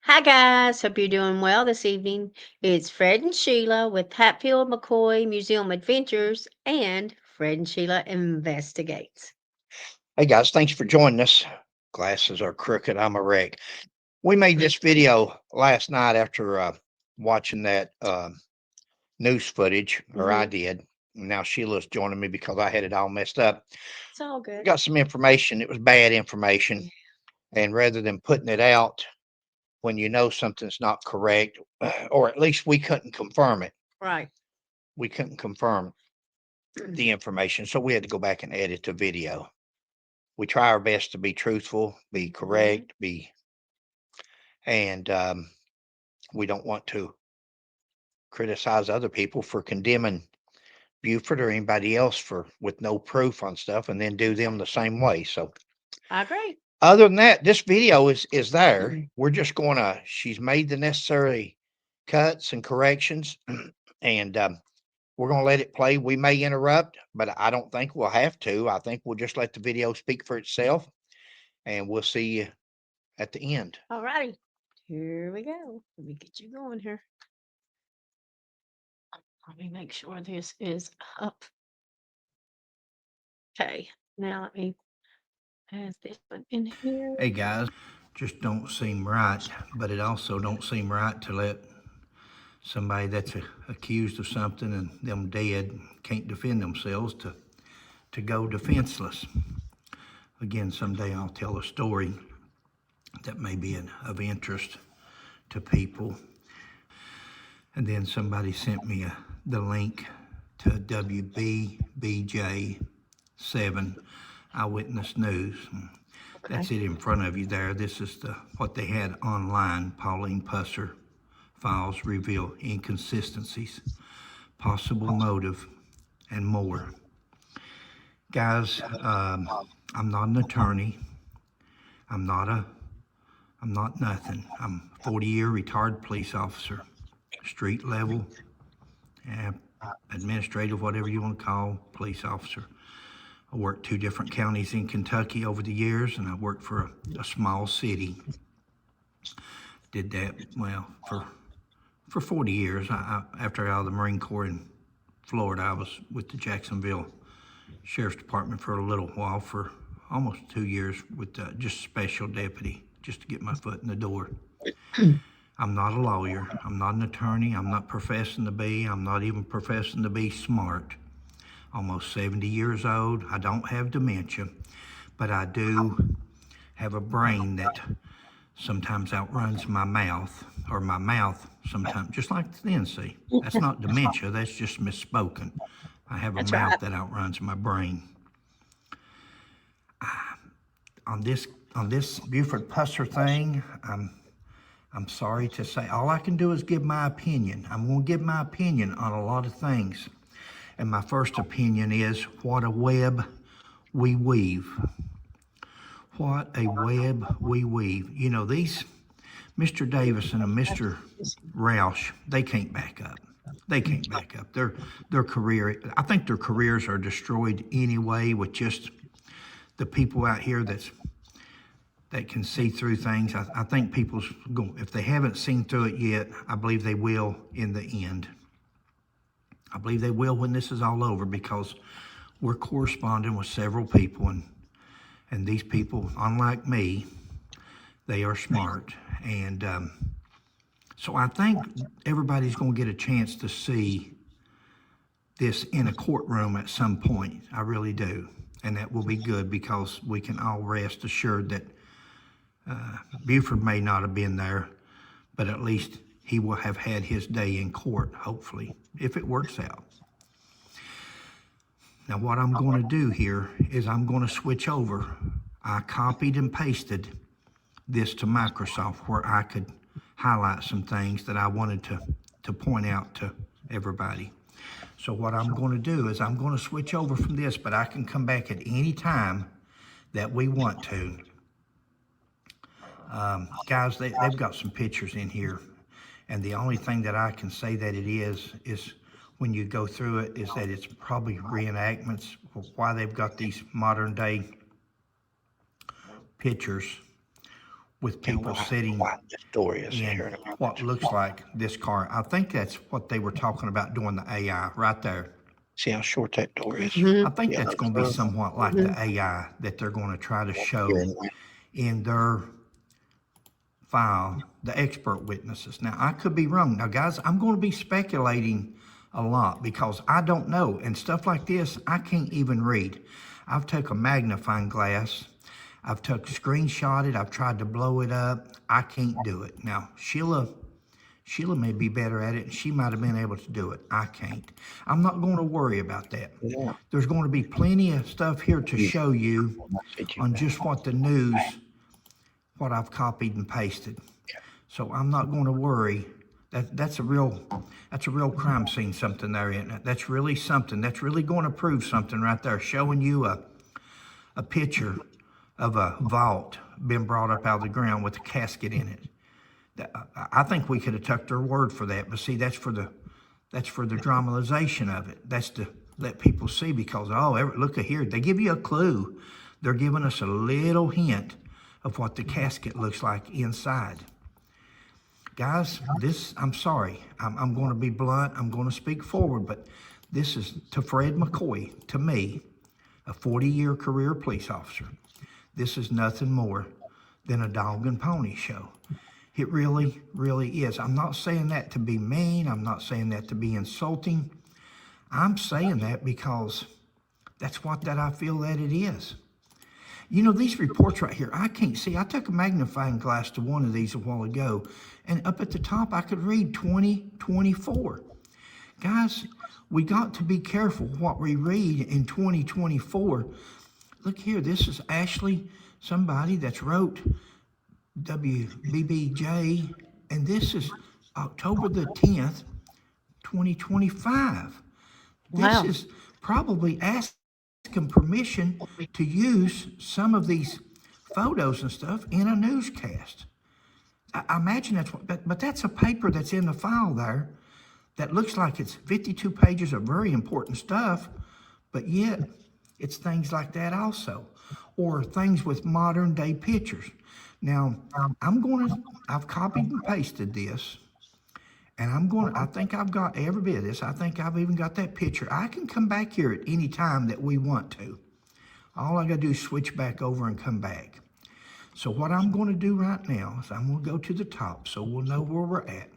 Hi guys, hope you're doing well this evening. It's Fred and Sheila with Hatfield McCoy Museum Adventures and Fred and Sheila Investigates. Hey guys, thanks for joining us. Glasses are crooked. I'm a wreck. We made this video last night after watching that news footage, or I Mm-hmm. did. Now Sheila's joining me because I had it all messed up. It's all good. Got some information. It was bad information. Yeah. And rather than putting it out when you know something's not correct, or at least we couldn't confirm it, Right. we couldn't confirm the information. So we had to go back and edit the video. We try our best to be truthful, be Mm-hmm. correct, and we don't want to criticize other people for condemning Buford or anybody else for with no proof on stuff and then do them the same way. So I agree. other than that, this video is there. We're just gonna she's made the necessary cuts and corrections and we're gonna let it play. We may interrupt, but I don't think we'll have to. I think we'll just let the video speak for itself and we'll see you at the end. All righty. Here we go. Let me get you going here. Let me make sure this is up. Okay. Now let me pass this one in here. Hey guys, just don't seem right, but it also don't seem right to let somebody that's accused of something and them dead can't defend themselves to go defenseless. Again, someday I'll tell a story that may be of interest to people. And then somebody sent me the link to WBBJ7 Eyewitness News. That's it in front of you there. This is what they had online. Pauline Pusser files reveal inconsistencies, possible motive, and more. Guys, I'm not an attorney. I'm not nothing. I'm a 40-year retired police officer, street level, administrative, whatever you want to call, police officer. I worked 2 different counties in Kentucky over the years, and I worked for a small city. Did that, well, for 40 years. After I got out of the Marine Corps in Florida, I was with the Jacksonville Sheriff's Department for a little while, for almost 2 years with just special deputy, just to get my foot in the door. I'm not a lawyer. I'm not an attorney. I'm not professing to be. I'm not even professing to be smart. Almost 70 years old. I don't have dementia, but I do have a brain that sometimes outruns my mouth, or my mouth sometimes, just like the NC. That's not dementia, that's just misspoken. I have a That's right. mouth that outruns my brain. On this Buford Pusser thing, I'm sorry to say, all I can do is give my opinion. I'm going to give my opinion on a lot of things. And my first opinion is, what a web we weave. What a web we weave. You know, these Mr. Davison and Mr. Roush, they can't back up. They can't back up. Their career, I think their careers are destroyed anyway with just the people out here that can see through things. I think people's going, if they haven't seen through it yet, I believe they will in the end. I believe they will when this is all over, because we're corresponding with several people, and these people, unlike me, they are smart. And so I think everybody's going to get a chance to see this in a courtroom at some point. I really do. And that will be good, because we can all rest assured that Buford may not have been there, but at least he will have had his day in court, hopefully, if it works out. Now, what I'm going to do here is I'm going to switch over. I copied and pasted this to Microsoft where I could highlight some things that I wanted to point out to everybody. So what I'm going to do is I'm going to switch over from this, but I can come back at any time that we want to. Guys, they've got some pictures in here, and the only thing that I can say that it is when you go through it, is that it's probably reenactments. Why they've got these modern day pictures with people sitting in what looks like this car. I think that's what they were talking about doing the AI right there. See how short that door is? I think that's going to be somewhat like the AI that they're going to try to show in their file, the expert witnesses. Now, I could be wrong. Now, guys, I'm going to be speculating a lot because I don't know. And stuff like this, I can't even read. I've took a magnifying glass. I've took screenshotted. I've tried to blow it up. I can't do it. Now, Sheila may be better at it, and she might have been able to do it. I can't. I'm not going to worry about that. Yeah. There's going to be plenty of stuff here to show you on just what the news, what I've copied and pasted. So I'm not going to worry. That's a real crime scene, something there, isn't it? That's really something. That's really going to prove something right there, showing you a picture of a vault being brought up out of the ground with a casket in it. I think we could have took their word for that, but see, that's for the dramatization of it. That's to let people see, because look at here, they give you a clue. They're giving us a little hint of what the casket looks like inside. Guys, I'm sorry. I'm going to be blunt. I'm going to speak forward, but this is to Fred McCoy, to me, a 40-year career police officer. This is nothing more than a dog and pony show. It really, really is. I'm not saying that to be mean. I'm not saying that to be insulting. I'm saying that because that's what I feel that it is. You know, these reports right here, I can't see. I took a magnifying glass to one of these a while ago, and up at the top, I could read 2024. Guys, we got to be careful what we read in 2024. Look here, this is Ashley, somebody that's wrote WBBJ, and this is October the 10th, 2025. Wow. This is probably asking permission to use some of these photos and stuff in a newscast. I imagine that's what, but that's a paper that's in the file there that looks like it's 52 pages of very important stuff, but yet it's things like that also, or things with modern day pictures. Now, I've copied and pasted this, and I think I've got every bit of this. I think I've even got that picture. I can come back here at any time that we want to. All I gotta do is switch back over and come back. So what I'm gonna do right now is I'm gonna go to the top so we'll know where we're at.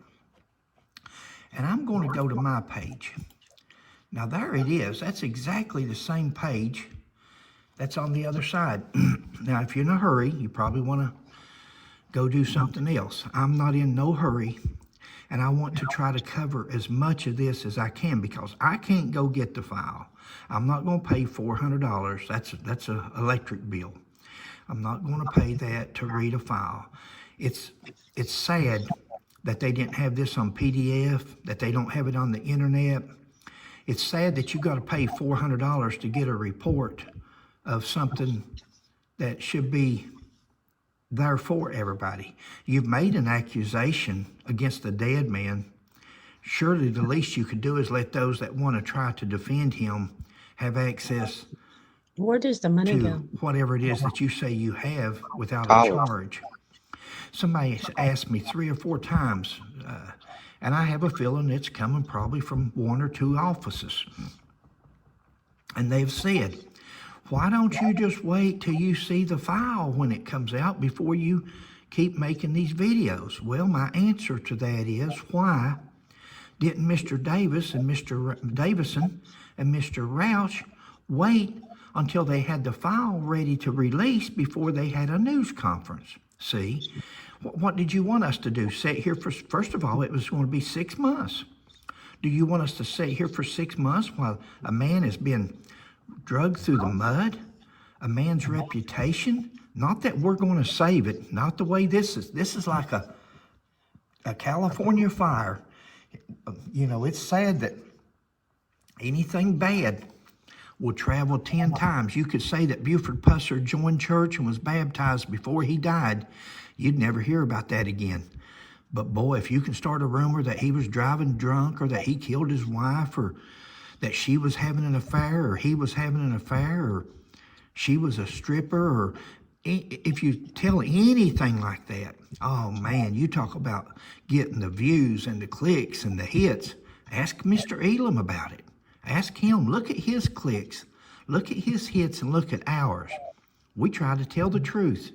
And I'm gonna go to my page. Now there it is. That's exactly the same page that's on the other side. Now, if you're in a hurry, you probably wanna go do something else. I'm not in no hurry. And I want to try to cover as much of this as I can because I can't go get the file. I'm not going to pay $400. That's an electric bill. I'm not going to pay that to read a file. It's sad that they didn't have this on PDF, that they don't have it on the internet. It's sad that you got to pay $400 to get a report of something that should be there for everybody. You've made an accusation against the dead man. Surely the least you could do is let those that want to try to defend him have access Where does the money to go? whatever it is that you say you have without a charge. Somebody has asked me 3 or 4 times, and I have a feeling it's coming probably from 1 or 2 offices. And they've said, why don't you just wait till you see the file when it comes out before you keep making these videos? Well, my answer to that is, why didn't Mr. Davis and Mr. Davison and Mr. Roush wait until they had the file ready to release before they had a news conference? See, what did you want us to do? Sit here for, first of all, it was going to be 6 months. Do you want us to sit here for 6 months while a man has been drugged through the mud, a man's reputation? Not that we're going to save it, not the way this is. This is like a California fire. You know, it's sad that anything bad will travel 10 times. You could say that Buford Pusser joined church and was baptized before he died. You'd never hear about that again. But boy, if you can start a rumor that he was driving drunk, or that he killed his wife, or that she was having an affair, or he was having an affair, or she was a stripper, or if you tell anything like that, oh man, you talk about getting the views and the clicks and the hits. Ask Mr. Elam about it. Ask him. Look at his clicks, look at his hits, and look at ours. We try to tell the truth.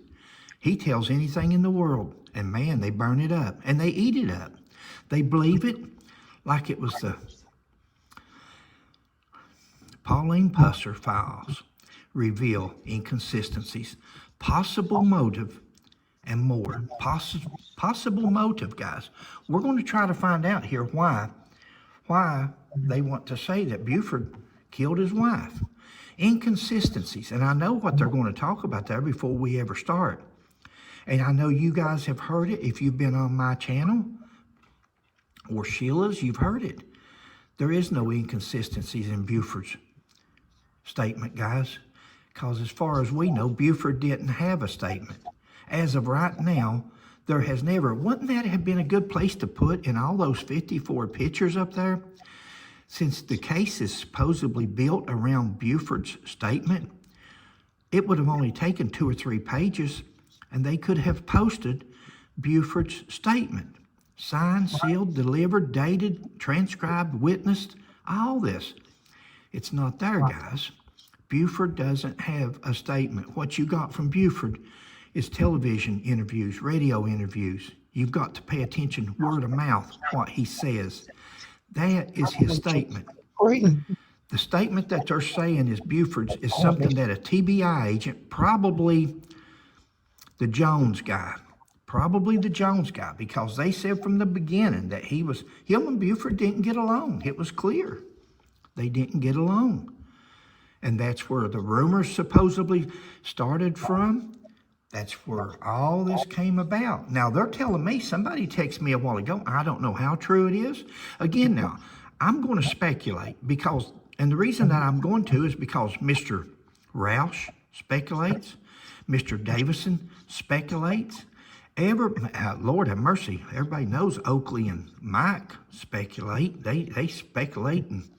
He tells anything in the world, and man, they burn it up and they eat it up. They believe it like it was the Pauline Pusser files reveal inconsistencies, possible motive, and more. Possible motive, guys. We're going to try to find out here why they want to say that Buford killed his wife. Inconsistencies, and I know what they're going to talk about there before we ever start. And I know you guys have heard it if you've been on my channel or Sheila's, you've heard it. There is no inconsistencies in Buford's statement, guys, because as far as we know, Buford didn't have a statement. As of right now, there has never, wouldn't that have been a good place to put in all those 54 pictures up there? Since the case is supposedly built around Buford's statement, it would have only taken 2 or 3 pages, and they could have posted Buford's statement. Signed, sealed, delivered, dated, transcribed, witnessed, all this. It's not there, guys. Buford doesn't have a statement. What you got from Buford is television interviews, radio interviews. You've got to pay attention, word of mouth, what he says. That is his statement. The statement that they're saying is Buford's is something that a TBI agent, probably the Jones guy, because they said from the beginning that him and Buford didn't get along. It was clear. They didn't get along. And that's where the rumors supposedly started from. That's where all this came about. Now, they're telling me, somebody texted me a while ago, I don't know how true it is. Again, now, I'm going to speculate because, and the reason that I'm going to is because Mr. Roush speculates, Mr. Davison speculates, Lord have mercy, everybody knows Oakley and Mike speculate. They speculate. And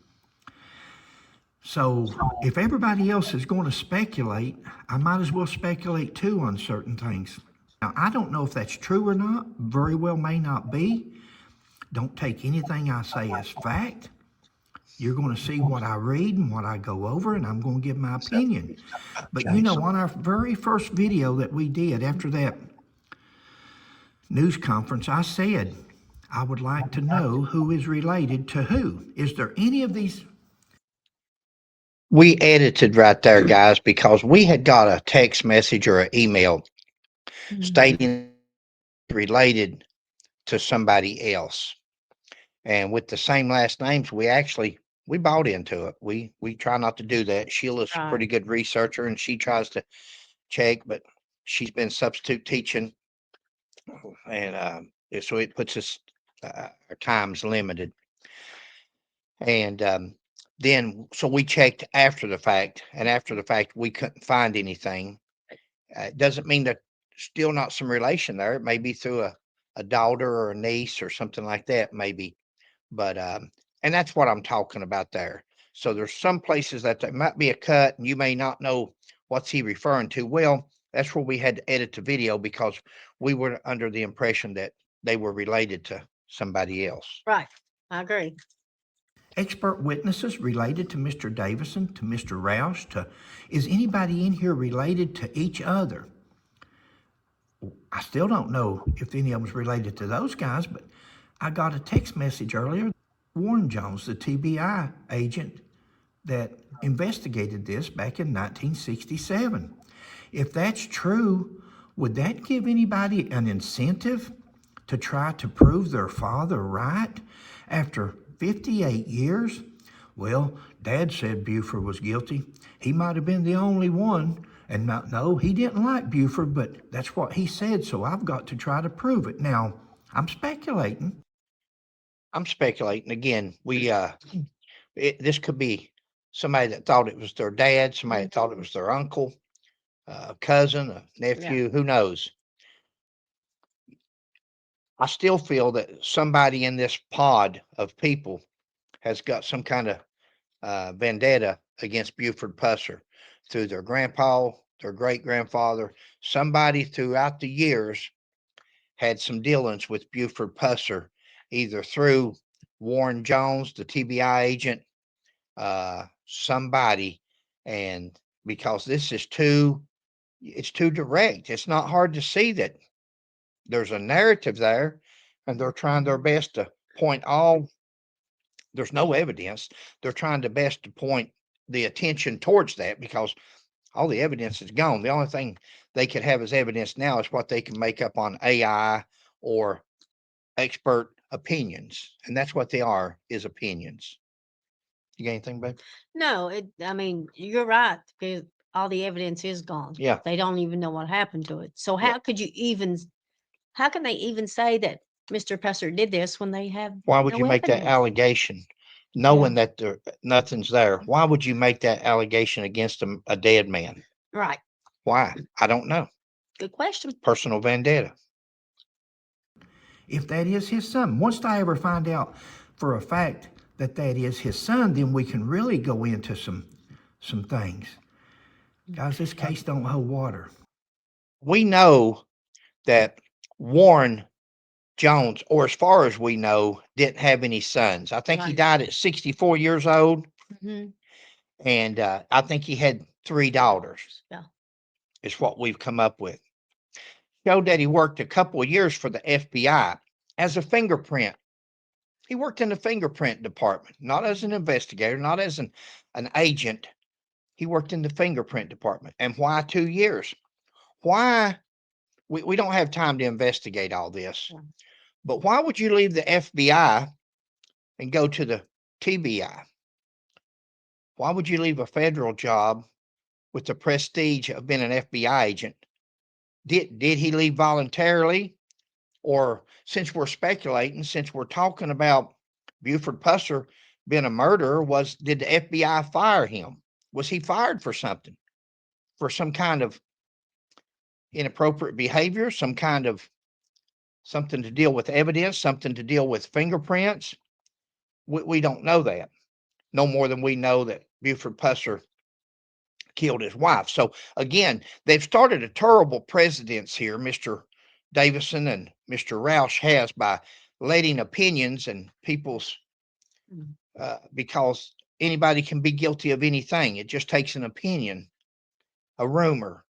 so if everybody else is going to speculate, I might as well speculate too on certain things. Now, I don't know if that's true or not. Very well may not be. Don't take anything I say as fact. You're going to see what I read and what I go over, and I'm going to give my opinion. But you know, on our very first video that we did after that news conference, I said I would like to know who is related to who. Is there any of these? We edited right there, guys, because we had got a text message or an email stating related to somebody else. And with the same last names, we bought into it. We try not to do that. Sheila's a pretty good researcher, and she tries to check, but she's been substitute teaching, and so it puts us our time's limited. And then so we checked after the fact, and after the fact we couldn't find anything. It doesn't mean that still not some relation there. It may be through a daughter or a niece or something like that, maybe. But and that's what I'm talking about there. So there's some places that there might be a cut, and you may not know what's he referring to. Well, that's where we had to edit the video because we were under the impression that they were related to somebody else. Right. I agree. Expert witnesses related to Mr. Davison, to Mr. Roush, is anybody in here related to each other? I still don't know if any of them's related to those guys, but I got a text message earlier. Warren Jones, the TBI agent that investigated this back in 1967. If that's true, would that give anybody an incentive to try to prove their father right after 58 years? Well, Dad said Buford was guilty. He might have been the only one. And no, he didn't like Buford, but that's what he said, so I've got to try to prove it. Now, I'm speculating. Again. This could be somebody that thought it was their dad, somebody that thought it was their uncle, a cousin, a nephew, who knows? I still feel that somebody in this pod of people has got some kind of vendetta against Buford Pusser through their grandpa, their great grandfather, somebody throughout the years had some dealings with Buford Pusser, either through Warren Jones, the TBI agent, somebody, and because this is it's too direct. It's not hard to see that there's a narrative there, and they're trying their best to point all. There's no evidence. They're trying their best to point the attention towards that because all the evidence is gone. The only thing they could have as evidence now is what they can make up on AI or expert opinions, and that's what they are, is opinions. You got anything, babe? No, I mean, you're right, because all the evidence is gone. Yeah. They don't even know what happened to it. So Yeah. how can they even say that Mr. Pusser did this when they have Why would no you make that evidence? allegation knowing that nothing's there? Why would you make that allegation against a dead man? Right. Why? I don't know. Good question. Personal vendetta. If that is his son, once I ever find out for a fact that that is his son, then we can really go into some things. Guys, this case don't hold water. We know that Warren Jones, or as far as we know, didn't have any sons. I think he Right. died at 64 years old, Hmm. and I think he had 3 daughters, Yeah. is what we've come up with. Showed that he worked a couple of years for the FBI as a fingerprint. He worked in the fingerprint department, not as an investigator, not as an agent. He worked in the fingerprint department. And why 2 years? Why? We don't have time to investigate all this. Yeah. But why would you leave the FBI and go to the TBI? Why would you leave a federal job with the prestige of being an FBI agent? Did he leave voluntarily? Or since we're speculating, since we're talking about Buford Pusser being a murderer, did the FBI fire him? Was he fired for something? For some kind of inappropriate behavior, some kind of something to deal with evidence, something to deal with fingerprints? We don't know that. No more than we know that Buford Pusser killed his wife. So again, they've started a terrible precedence here, Mr. Davison and Mr. Roush has, by letting opinions and people's because anybody can be guilty of anything. It just takes an opinion, a rumor,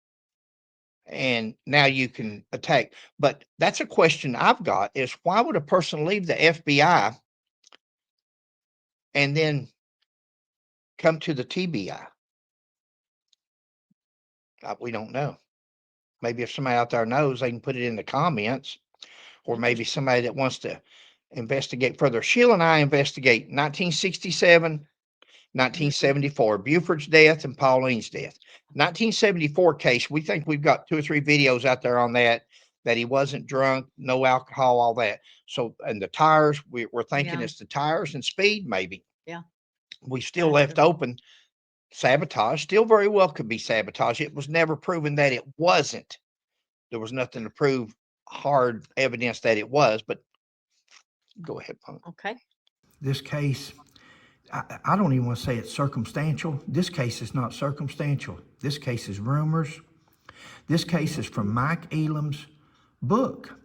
and now you can attack. But that's a question I've got: is why would a person leave the FBI and then come to the TBI? We don't know. Maybe if somebody out there knows, they can put it in the comments, or maybe somebody that wants to investigate further. Sheila and I investigate 1967, 1974, Buford's death and Pauline's death. 1974 case, we think we've got 2 or 3 videos out there on that he wasn't drunk, no alcohol, all that. So, and the tires, we're thinking it's the tires and speed, maybe. Yeah. We still left open sabotage, still very well could be sabotage. It was never proven that it wasn't. There was nothing to prove hard evidence that it was, but go ahead, Punk. Okay. This case, I don't even want to say it's circumstantial. This case is not circumstantial. This case is rumors. This case is from Mike Elam's book,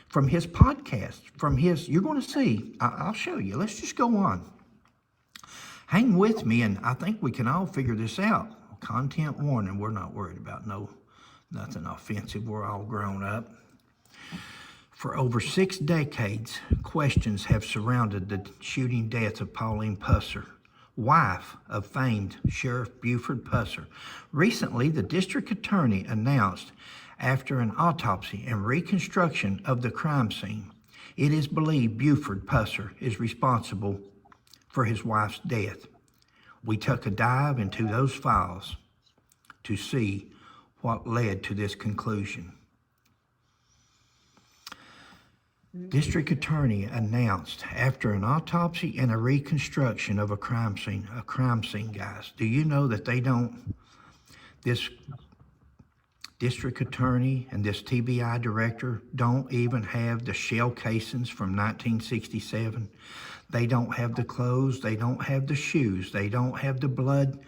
from his podcast, from his, you're going to see, I'll show you. Let's just go on. Hang with me, and I think we can all figure this out. Content warning, we're not worried about nothing offensive. We're all grown up. For over 6 decades, questions have surrounded the shooting death of Pauline Pusser, wife of famed Sheriff Buford Pusser. Recently, the district attorney announced, after an autopsy and reconstruction of the crime scene, it is believed Buford Pusser is responsible for his wife's death. We took a dive into those files to see what led to this conclusion. District attorney announced after an autopsy and a reconstruction of a crime scene, guys. Do you know that this district attorney and this TBI director don't even have the shell casings from 1967? They don't have the clothes. They don't have the shoes. They don't have the blood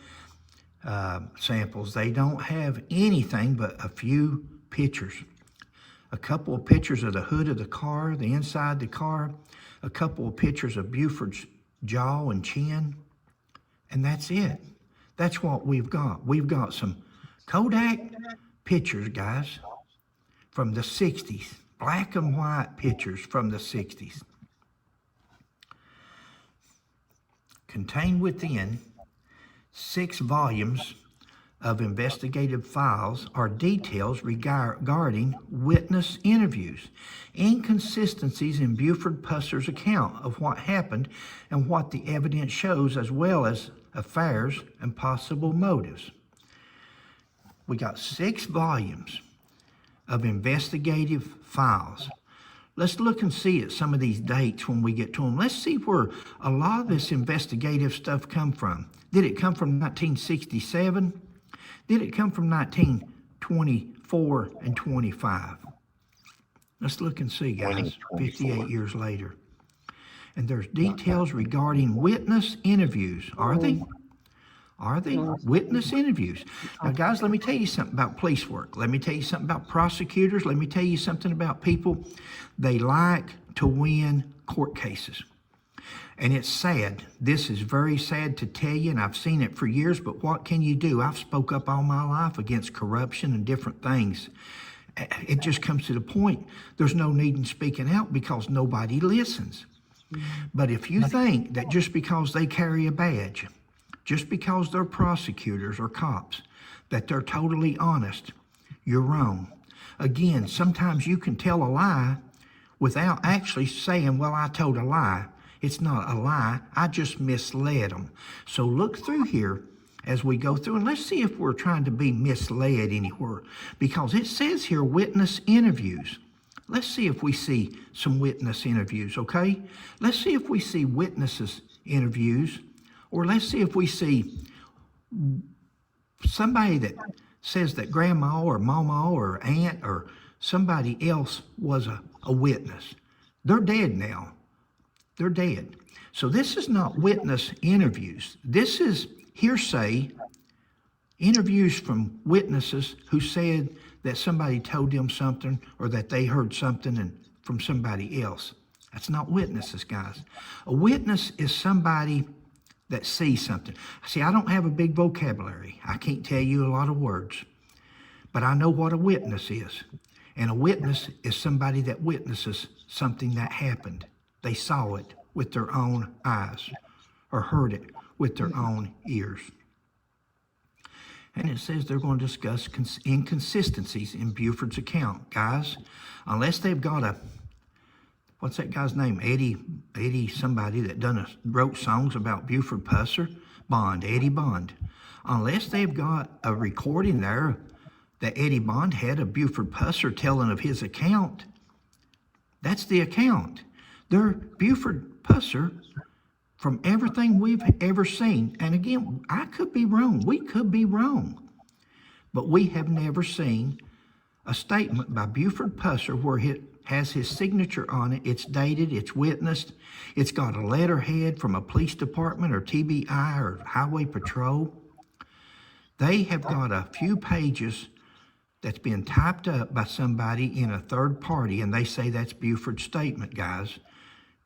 samples. They don't have anything but a few pictures. A couple of pictures of the hood of the car, the inside of the car, a couple of pictures of Buford's jaw and chin, and that's it. That's what we've got. We've got some Kodak pictures, guys, from the 60s, black and white pictures from the 60s. Contained within 6 volumes of investigative files are details regarding witness interviews, inconsistencies in Buford Pusser's account of what happened and what the evidence shows, as well as affairs and possible motives. We got 6 volumes of investigative files. Let's look and see at some of these dates when we get to them. Let's see where a lot of this investigative stuff come from. Did it come from 1967? Did it come from 1924 and 25? Let's look and see, guys, 58 years later. And there's details regarding witness interviews. Are they? Are they? Witness interviews. Now, guys, let me tell you something about police work. Let me tell you something about prosecutors. Let me tell you something about people. They like to win court cases. And it's sad. This is very sad to tell you, and I've seen it for years, but what can you do? I've spoke up all my life against corruption and different things. It just comes to the point, there's no need in speaking out because nobody listens. But if you think that just because they carry a badge, just because they're prosecutors or cops, that they're totally honest, you're wrong. Again, sometimes you can tell a lie without actually saying, well, I told a lie. It's not a lie. I just misled them. So look through here as we go through, and let's see if we're trying to be misled anywhere. Because it says here, witness interviews. Let's see if we see some witness interviews, okay? Let's see if we see witnesses interviews, or let's see if we see somebody that says that grandma or mama or aunt or somebody else was a witness. They're dead now. They're dead. So this is not witness interviews. This is hearsay interviews from witnesses who said that somebody told them something or that they heard something from somebody else. That's not witnesses, guys. A witness is somebody that sees something. See, I don't have a big vocabulary. I can't tell you a lot of words, but I know what a witness is. And a witness is somebody that witnesses something that happened. They saw it with their own eyes or heard it with their own ears. And it says they're going to discuss inconsistencies in Buford's account. Guys, unless they've got what's that guy's name? Eddie somebody that wrote songs about Buford Pusser? Eddie Bond. Unless they've got a recording there that Eddie Bond had of Buford Pusser telling of his account, that's the account. They're Buford Pusser, from everything we've ever seen, and again, I could be wrong. We could be wrong. But we have never seen a statement by Buford Pusser where it has his signature on it. It's dated, it's witnessed, it's got a letterhead from a police department or TBI or Highway Patrol. They have got a few pages that's been typed up by somebody in a third party, and they say that's Buford's statement, guys.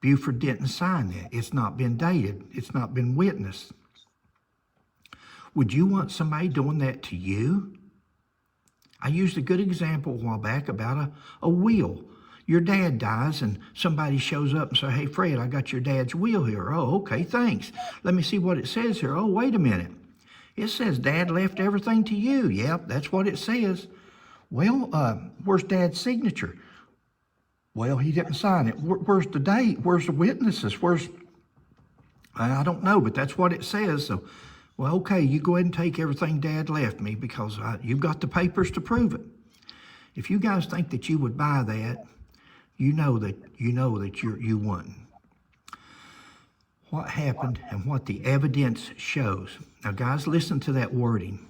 Buford didn't sign that. It's not been dated. It's not been witnessed. Would you want somebody doing that to you? I used a good example a while back about a will. Your dad dies and somebody shows up and says, hey, Fred, I got your dad's will here. Oh, okay, thanks. Let me see what it says here. Oh, wait a minute. It says Dad left everything to you. Yep, that's what it says. Well, where's Dad's signature? Well, he didn't sign it. Where's the date? Where's the witnesses? I don't know, but that's what it says. So, well, okay, you go ahead and take everything Dad left me because you've got the papers to prove it. If you guys think that you would buy that, you know that you wouldn't. What happened and what the evidence shows. Now, guys, listen to that wording.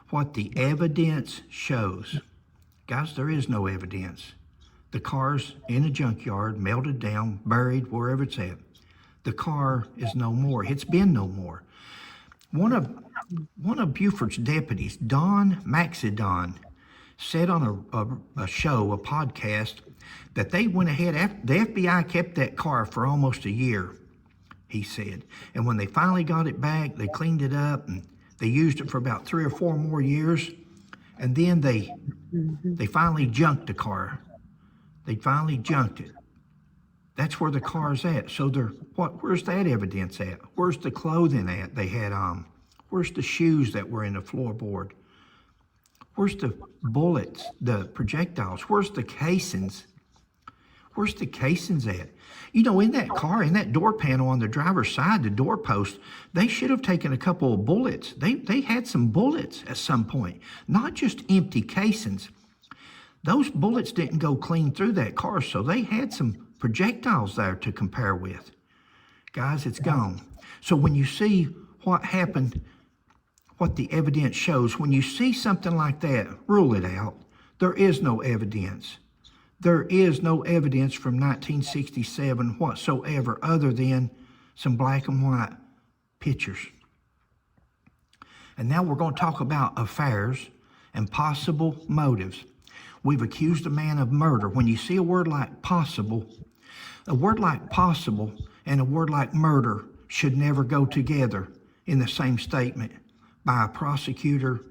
What the evidence shows. Guys, there is no evidence. The car's in a junkyard, melted down, buried, wherever it's at. The car is no more. It's been no more. One of one of Buford's deputies, Don Maxidon, said on a show, a podcast, that they went ahead after the FBI kept that car for almost a year, he said. And when they finally got it back, they cleaned it up and they used it for about 3 or 4 more years. And then they finally junked the car. They finally junked it. That's where the car's at. So where's that evidence at? Where's the clothing at they had on? Where's the shoes that were in the floorboard? Where's the bullets, the projectiles? Where's the casings? Where's the casings at? You know, in that car, in that door panel on the driver's side, the doorpost, they should have taken a couple of bullets. They had some bullets at some point, not just empty casings. Those bullets didn't go clean through that car, so they had some projectiles there to compare with. Guys, it's gone. So when you see what happened, what the evidence shows, when you see something like that, rule it out. There is no evidence. There is no evidence from 1967 whatsoever other than some black and white pictures. And now we're going to talk about affairs and possible motives. We've accused a man of murder. When you see a word like possible and a word like murder should never go together in the same statement by a prosecutor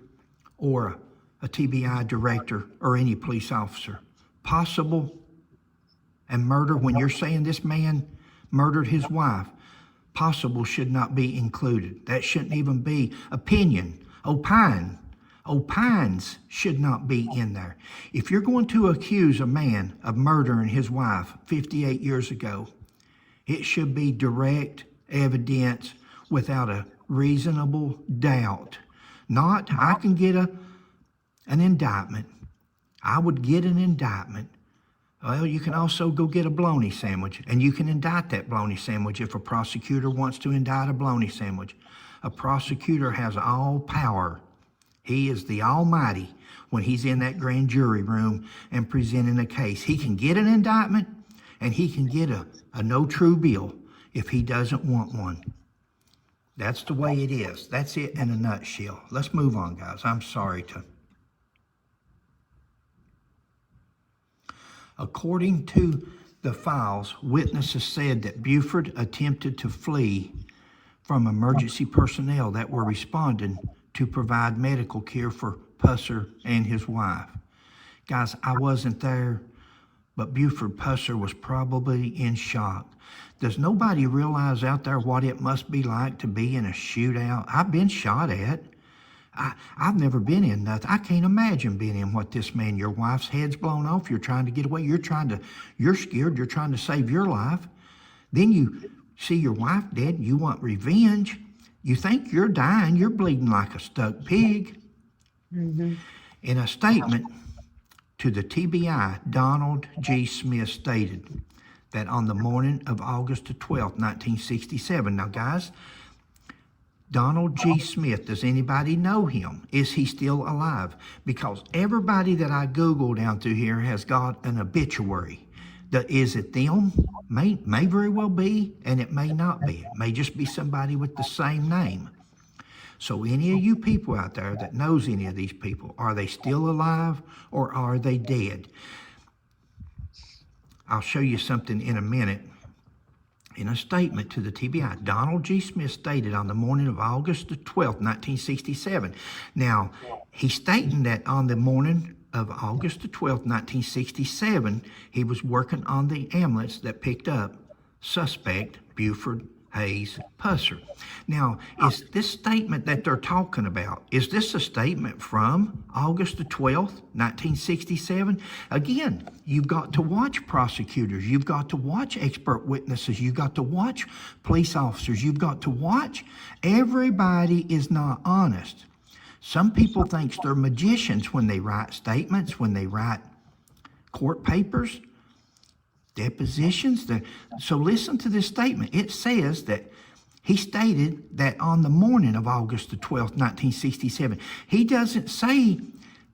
or a TBI director or any police officer. Possible and murder, when you're saying this man murdered his wife, possible should not be included. That shouldn't even be opinion, opines should not be in there. If you're going to accuse a man of murdering his wife 58 years ago, it should be direct evidence without a reasonable doubt. Not, I can get an indictment. I would get an indictment. Well, you can also go get a bologna sandwich, and you can indict that bologna sandwich if a prosecutor wants to indict a bologna sandwich. A prosecutor has all power. He is the Almighty when he's in that grand jury room and presenting a case. He can get an indictment, and he can get a no true bill if he doesn't want one. That's the way it is. That's it in a nutshell. Let's move on, guys. I'm sorry to... According to the files, witnesses said that Buford attempted to flee from emergency personnel that were responding to provide medical care for Pusser and his wife. Guys, I wasn't there, but Buford Pusser was probably in shock. Does nobody realize out there what it must be like to be in a shootout? I've been shot at. I've never been in nothing. I can't imagine being in what this man, your wife's head's blown off. You're trying to get away. You're scared. You're trying to save your life. Then you see your wife dead. You want revenge. You think you're dying. You're bleeding like a stuck pig. Mm-hmm. In a statement to the TBI, Donald G. Smith stated that on the morning of August the 12th, 1967. Now, guys, Donald G. Smith, does anybody know him? Is he still alive? Because everybody that I Googled down through here has got an obituary. Is it them? May very well be, and it may not be. It may just be somebody with the same name. So any of you people out there that knows any of these people, are they still alive or are they dead? I'll show you something in a minute. In a statement to the TBI, Donald G. Smith stated on the morning of August the 12th, 1967. Now, he's stating that on the morning of August the 12th, 1967, he was working on the ambulance that picked up suspect Buford Hayes Pusser. Now, is this statement that they're talking about, is this a statement from August the 12th, 1967? Again, you've got to watch prosecutors. You've got to watch expert witnesses. You've got to watch police officers. You've got to watch. Everybody is not honest. Some people think they're magicians when they write statements, when they write court papers, depositions. So listen to this statement. It says that he stated that on the morning of August the 12th, 1967. He doesn't say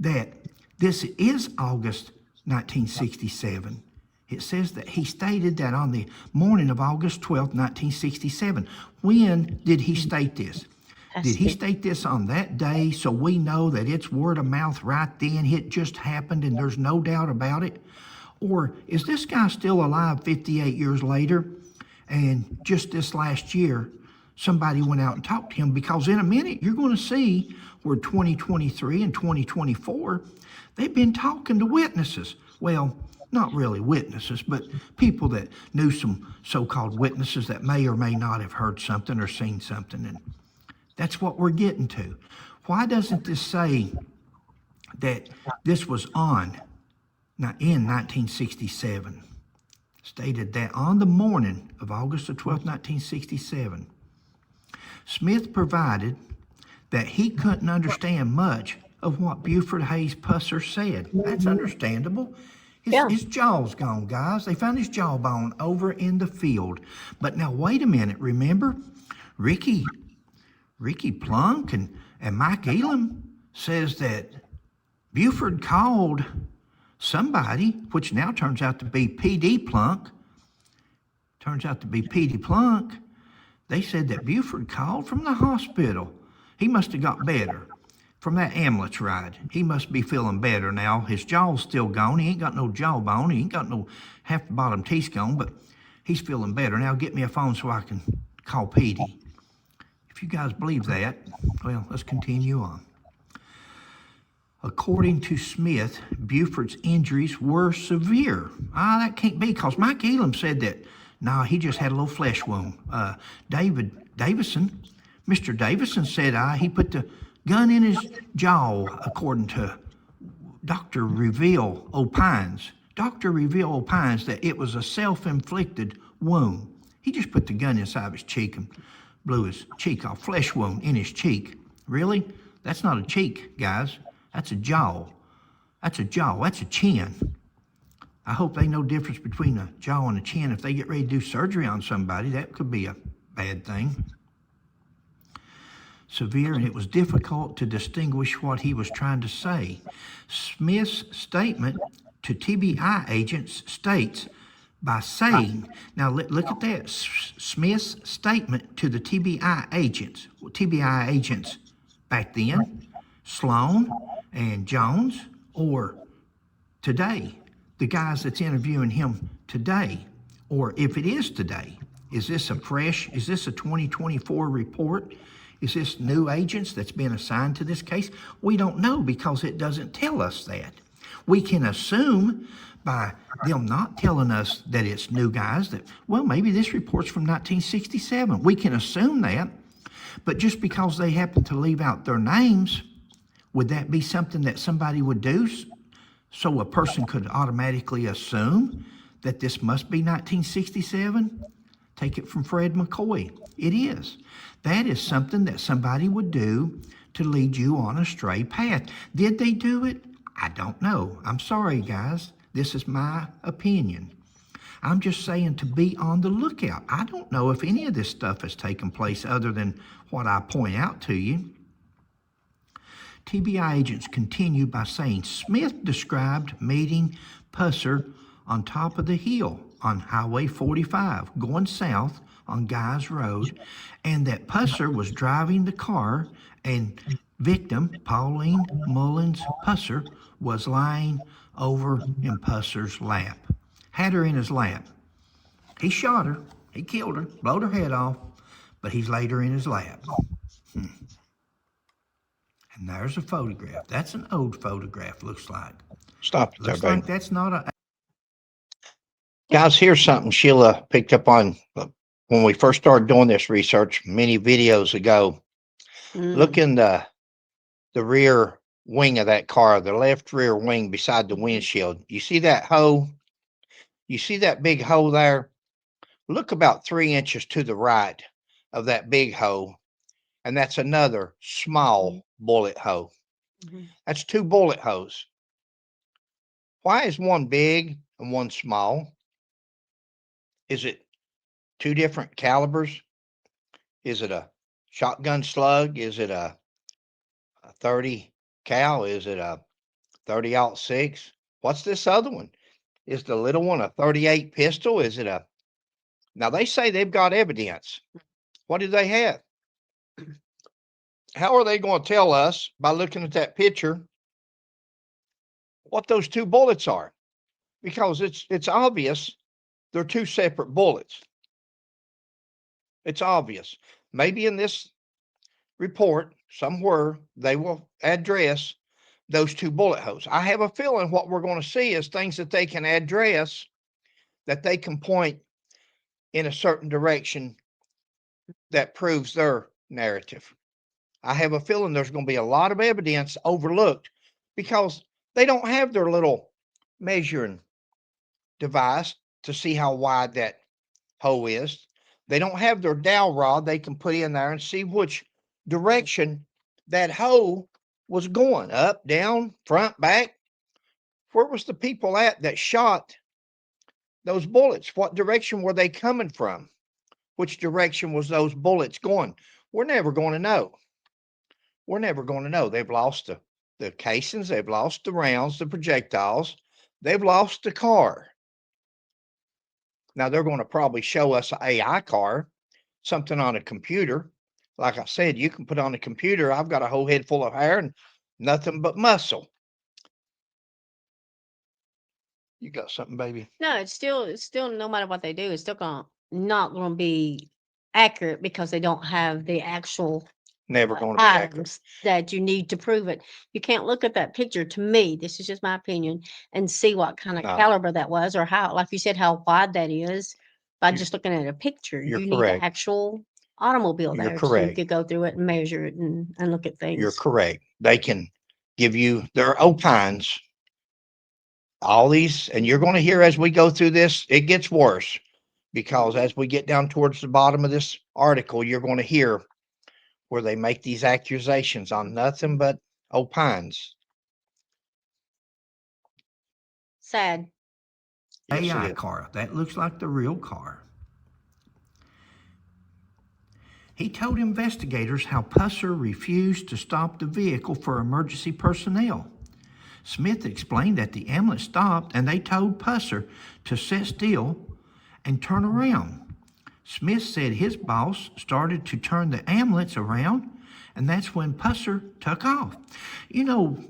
that this is August 1967. It says that he stated that on the morning of August 12th, 1967. When did he state this? Did Has he to. state this on that day so we know that it's word of mouth right then? It just happened and there's no doubt about it? Or is this guy still alive 58 years later? And just this last year, somebody went out and talked to him, because in a minute you're going to see where 2023 and 2024, they've been talking to witnesses. Well, not really witnesses, but people that knew some so called witnesses that may or may not have heard something or seen something. And that's what we're getting to. Why doesn't this say that this was in 1967? Stated that on the morning of August the 12th, 1967, Smith provided that he couldn't understand much of what Buford Hayes Pusser said. That's understandable. Yeah. His jaw's gone, guys. They found his jawbone over in the field. But now, wait a minute. Remember, Ricky Plunk and Mike Elam says that Buford called somebody, which now turns out to be P.D. Plunk. They said that Buford called from the hospital. He must have got better from that ambulance ride. He must be feeling better now. His jaw's still gone. He ain't got no jawbone. He ain't got no half the bottom teeth gone, but he's feeling better. Now get me a phone so I can call Petey. If you guys believe that, well, let's continue on. According to Smith, Buford's injuries were severe. That can't be, because Mike Elam said that, no, he just had a little flesh wound. Mr. Davison said he put the gun in his jaw, according to Dr. Reveal opines. Dr. Reveal opines that it was a self-inflicted wound. He just put the gun inside of his cheek and blew his cheek off. Flesh wound in his cheek. Really? That's not a cheek, guys. That's a jaw. That's a chin. I hope they know the difference between a jaw and a chin. If they get ready to do surgery on somebody, that could be a bad thing. Severe, and it was difficult to distinguish what he was trying to say. Smith's statement to TBI agents states, by saying, now look at that, Smith's statement to the TBI agents back then, Sloan and Jones, or today, the guys that's interviewing him today, or if it is today, is this a 2024 report? Is this new agents that's been assigned to this case? We don't know, because it doesn't tell us that. We can assume by them not telling us that it's new guys that, well, maybe this report's from 1967. We can assume that, but just because they happen to leave out their names, would that be something that somebody would do so a person could automatically assume that this must be 1967? Take it from Fred McCoy. It is. That is something that somebody would do to lead you on a stray path. Did they do it? I don't know. I'm sorry, guys. This is my opinion. I'm just saying to be on the lookout. I don't know if any of this stuff has taken place other than what I point out to you. TBI agents continue by saying Smith described meeting Pusser on top of the hill on Highway 45 going south on Guys Road, and that Pusser was driving the car and victim Pauline Mullins Pusser was lying over in Pusser's lap. Had her in his lap. He shot her, he killed her, blowed her head off, but he's laid her in his lap. And there's a photograph. That's an old photograph, looks like. Stop it there, Looks baby. like that's not a... Guys, here's something Sheila picked up on when we first started doing this research many videos ago. Look in the rear wing of that car, the left rear wing beside the windshield. You see that hole? You see that big hole there? Look about 3 inches to the right of that big hole, and that's another small bullet hole. That's 2 bullet holes. Why is one big and one small? Is it 2 different calibers? Is it a shotgun slug? Is it a 30 cal? Is it a 30-06? What's this other one? Is the little one a 38 pistol? Is it a... Now they say they've got evidence. What do they have? how are they going to tell us by looking at that picture what those two bullets are? Because it's obvious they're two separate bullets. It's obvious. Maybe in this report somewhere they will address those two bullet holes. I have a feeling what we're going to see is things that they can address, that they can point in a certain direction that proves their narrative. I have a feeling there's going to be a lot of evidence overlooked because they don't have their little measuring device to see how wide that hole is. They don't have their dowel rod they can put in there and see which direction that hole was going, up, down, front, back. Where was the people at that shot those bullets? What direction were they coming from? Which direction was those bullets going? We're never going to know. We're never going to know. They've lost the casings, they've lost the rounds, the projectiles, they've lost the car. Now they're going to probably show us an AI car, something on a computer. Like I said, you can put on a computer. I've got a whole head full of hair and nothing but muscle. You got something, baby? No, it's still no matter what they do, it's still not gonna be accurate because they don't have the actual Never going to be accurate. items that you need to prove it. You can't look at that picture, to me, this is just my opinion, and see what kind of No, caliber that was or how, like you said, how wide that is by you, just looking at a picture. you're You need the correct. actual automobile You're there so you correct. could go through it and measure it and look at You're things. correct. They can give you their opines, all these, and you're going to hear as we go through this, it gets worse because as we get down towards the bottom of this article, you're going to hear where they make these accusations on nothing but opines. Sad. Yes, it AI is. car. That looks like the real car. He told investigators how Pusser refused to stop the vehicle for emergency personnel. Smith explained that the ambulance stopped and they told Pusser to sit still and turn around. Smith said his boss started to turn the ambulance around, and that's when Pusser took off. You know,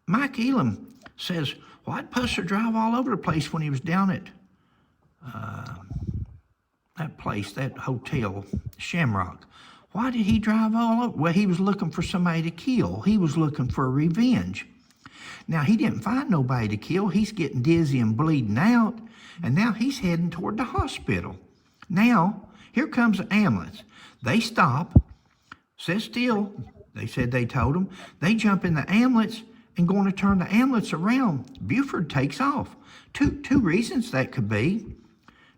Mike Elam says, why'd Pusser drive all over the place when he was down at that place, that hotel, Shamrock? Why did he drive all over? Well, he was looking for somebody to kill. He was looking for revenge. Now, he didn't find nobody to kill. He's getting dizzy and bleeding out, and now he's heading toward the hospital. Now, here comes the ambulance. They stop, sit still. They said they told him. They jump in the ambulance and going to turn the ambulance around. Buford takes off. Two reasons that could be.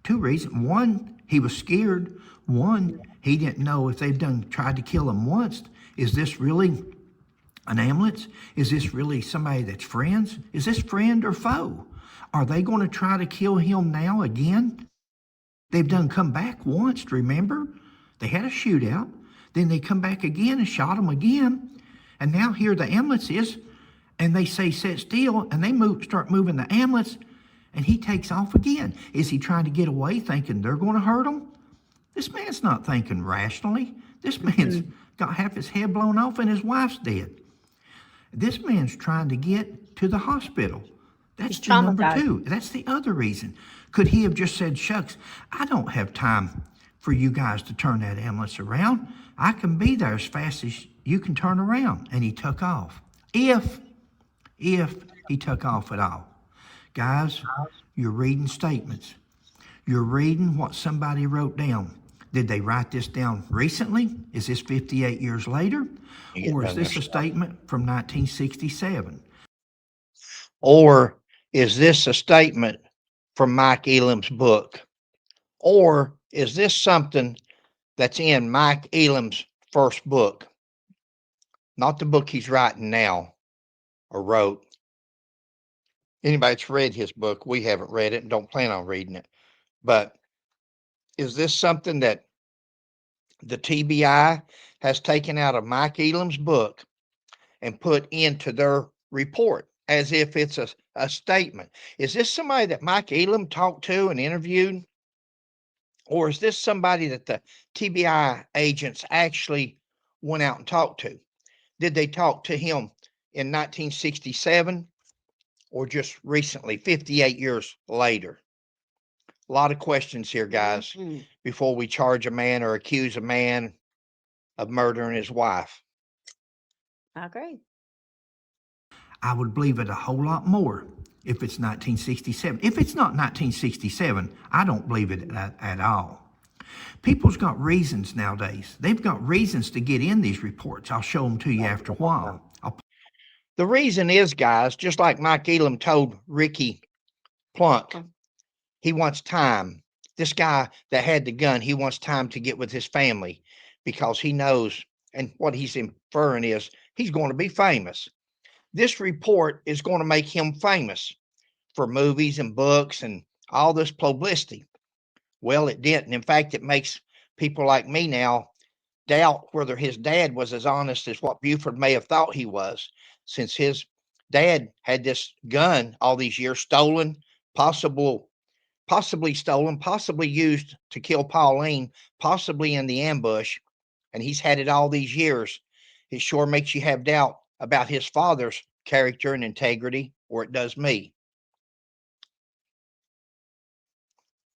Two reasons. One, he was scared. One, he didn't know if they've tried to kill him once. Is this really an ambulance? Is this really somebody that's friends? Is this friend or foe? Are they going to try to kill him now again? They've done come back once, remember? They had a shootout. Then they come back again and shot him again. And now here the ambulance is, and they say sit still, and they start moving the ambulance, and he takes off again. Is he trying to get away thinking they're going to hurt him? This man's not thinking rationally. This man's got half his head blown off and his wife's dead. This man's trying to get to the hospital. That's He's the number traumatized. two. That's the other reason. Could he have just said, shucks, I don't have time for you guys to turn that ambulance around. I can be there as fast as you can turn around. And he took off. If he took off at all. Guys, you're reading statements. You're reading what somebody wrote down. Did they write this down recently? Is this 58 years later? Or is this a statement from 1967? Or is this a statement from Mike Elam's book? Or is this something that's in Mike Elam's first book? Not the book he's writing now or wrote. Anybody that's read his book, we haven't read it and don't plan on reading it. But is this something that the TBI has taken out of Mike Elam's book and put into their report as if it's a statement? Is this somebody that Mike Elam talked to and interviewed? Or is this somebody that the TBI agents actually went out and talked to? Did they talk to him in 1967 or just recently, 58 years later? A lot of questions here, guys, Mm-hmm. before we charge a man or accuse a man of murdering his wife. I agree. I would believe it a whole lot more if it's 1967. If it's not 1967, I don't believe it at all. People's got reasons nowadays. They've got reasons to get in these reports. I'll show them to you after a while. The reason is, guys, just like Mike Elam told Ricky Plunk, he wants time. This guy that had the gun, he wants time to get with his family because he knows, and what he's inferring is he's going to be famous. This report is going to make him famous for movies and books and all this publicity. Well, it didn't. In fact, it makes people like me now doubt whether his dad was as honest as what Buford may have thought he was, since his dad had this gun all these years stolen, possibly stolen, possibly used to kill Pauline, possibly in the ambush, and he's had it all these years. It sure makes you have doubt about his father's character and integrity, or it does me.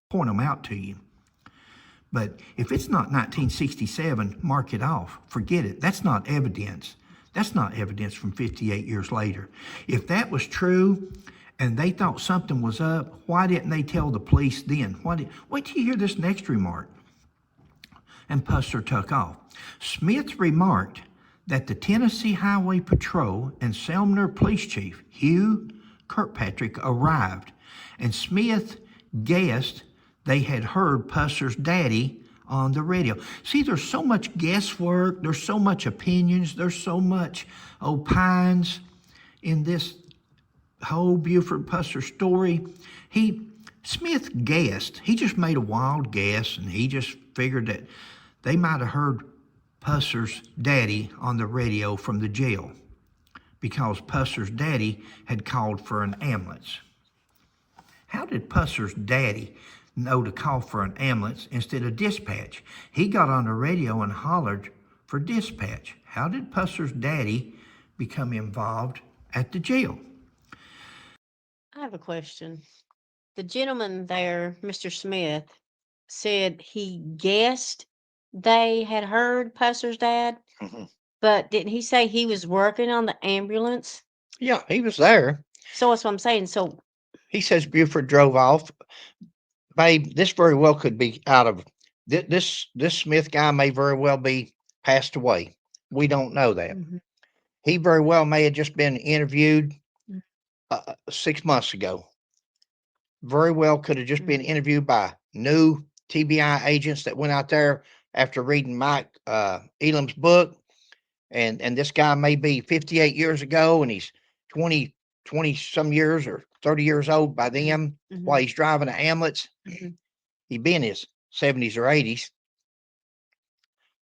Point them out to you. But if it's not 1967, mark it off. Forget it. That's not evidence. That's not evidence from 58 years later. If that was true and they thought something was up, why didn't they tell the police then? Wait till you hear this next remark. And Pusser took off. Smith remarked that the Tennessee Highway Patrol and Sumner Police Chief Hugh Kirkpatrick arrived, and Smith guessed they had heard Pusser's daddy on the radio. See, there's so much guesswork, there's so much opinions, there's so much opines in this whole Buford Pusser story. Smith guessed. He just made a wild guess, and he just figured that they might have heard Pusser's daddy on the radio from the jail because Pusser's daddy had called for an ambulance. How did Pusser's daddy know to call for an ambulance instead of dispatch? He got on the radio and hollered for dispatch. How did Pusser's daddy become involved at the jail? I have a question. The gentleman there, Mr. Smith, said he guessed they had heard Pusser's dad, Mhm. but didn't he say he was working on the ambulance? Yeah, he was there. So that's what I'm saying. So, He says Buford drove off. Babe, this very well could be out of this Smith guy may very well be passed away. We don't know that. Mhm. He very well may have just been interviewed Mm. 6 months ago. Very well could have just been Mhm. interviewed by new TBI agents that went out there after reading Mike Elam's book. And this guy may be 58 years ago and he's 20 some years or 30 years old by then while Mhm. he's driving an ambulance. Mhm. He'd be in his 70s or 80s.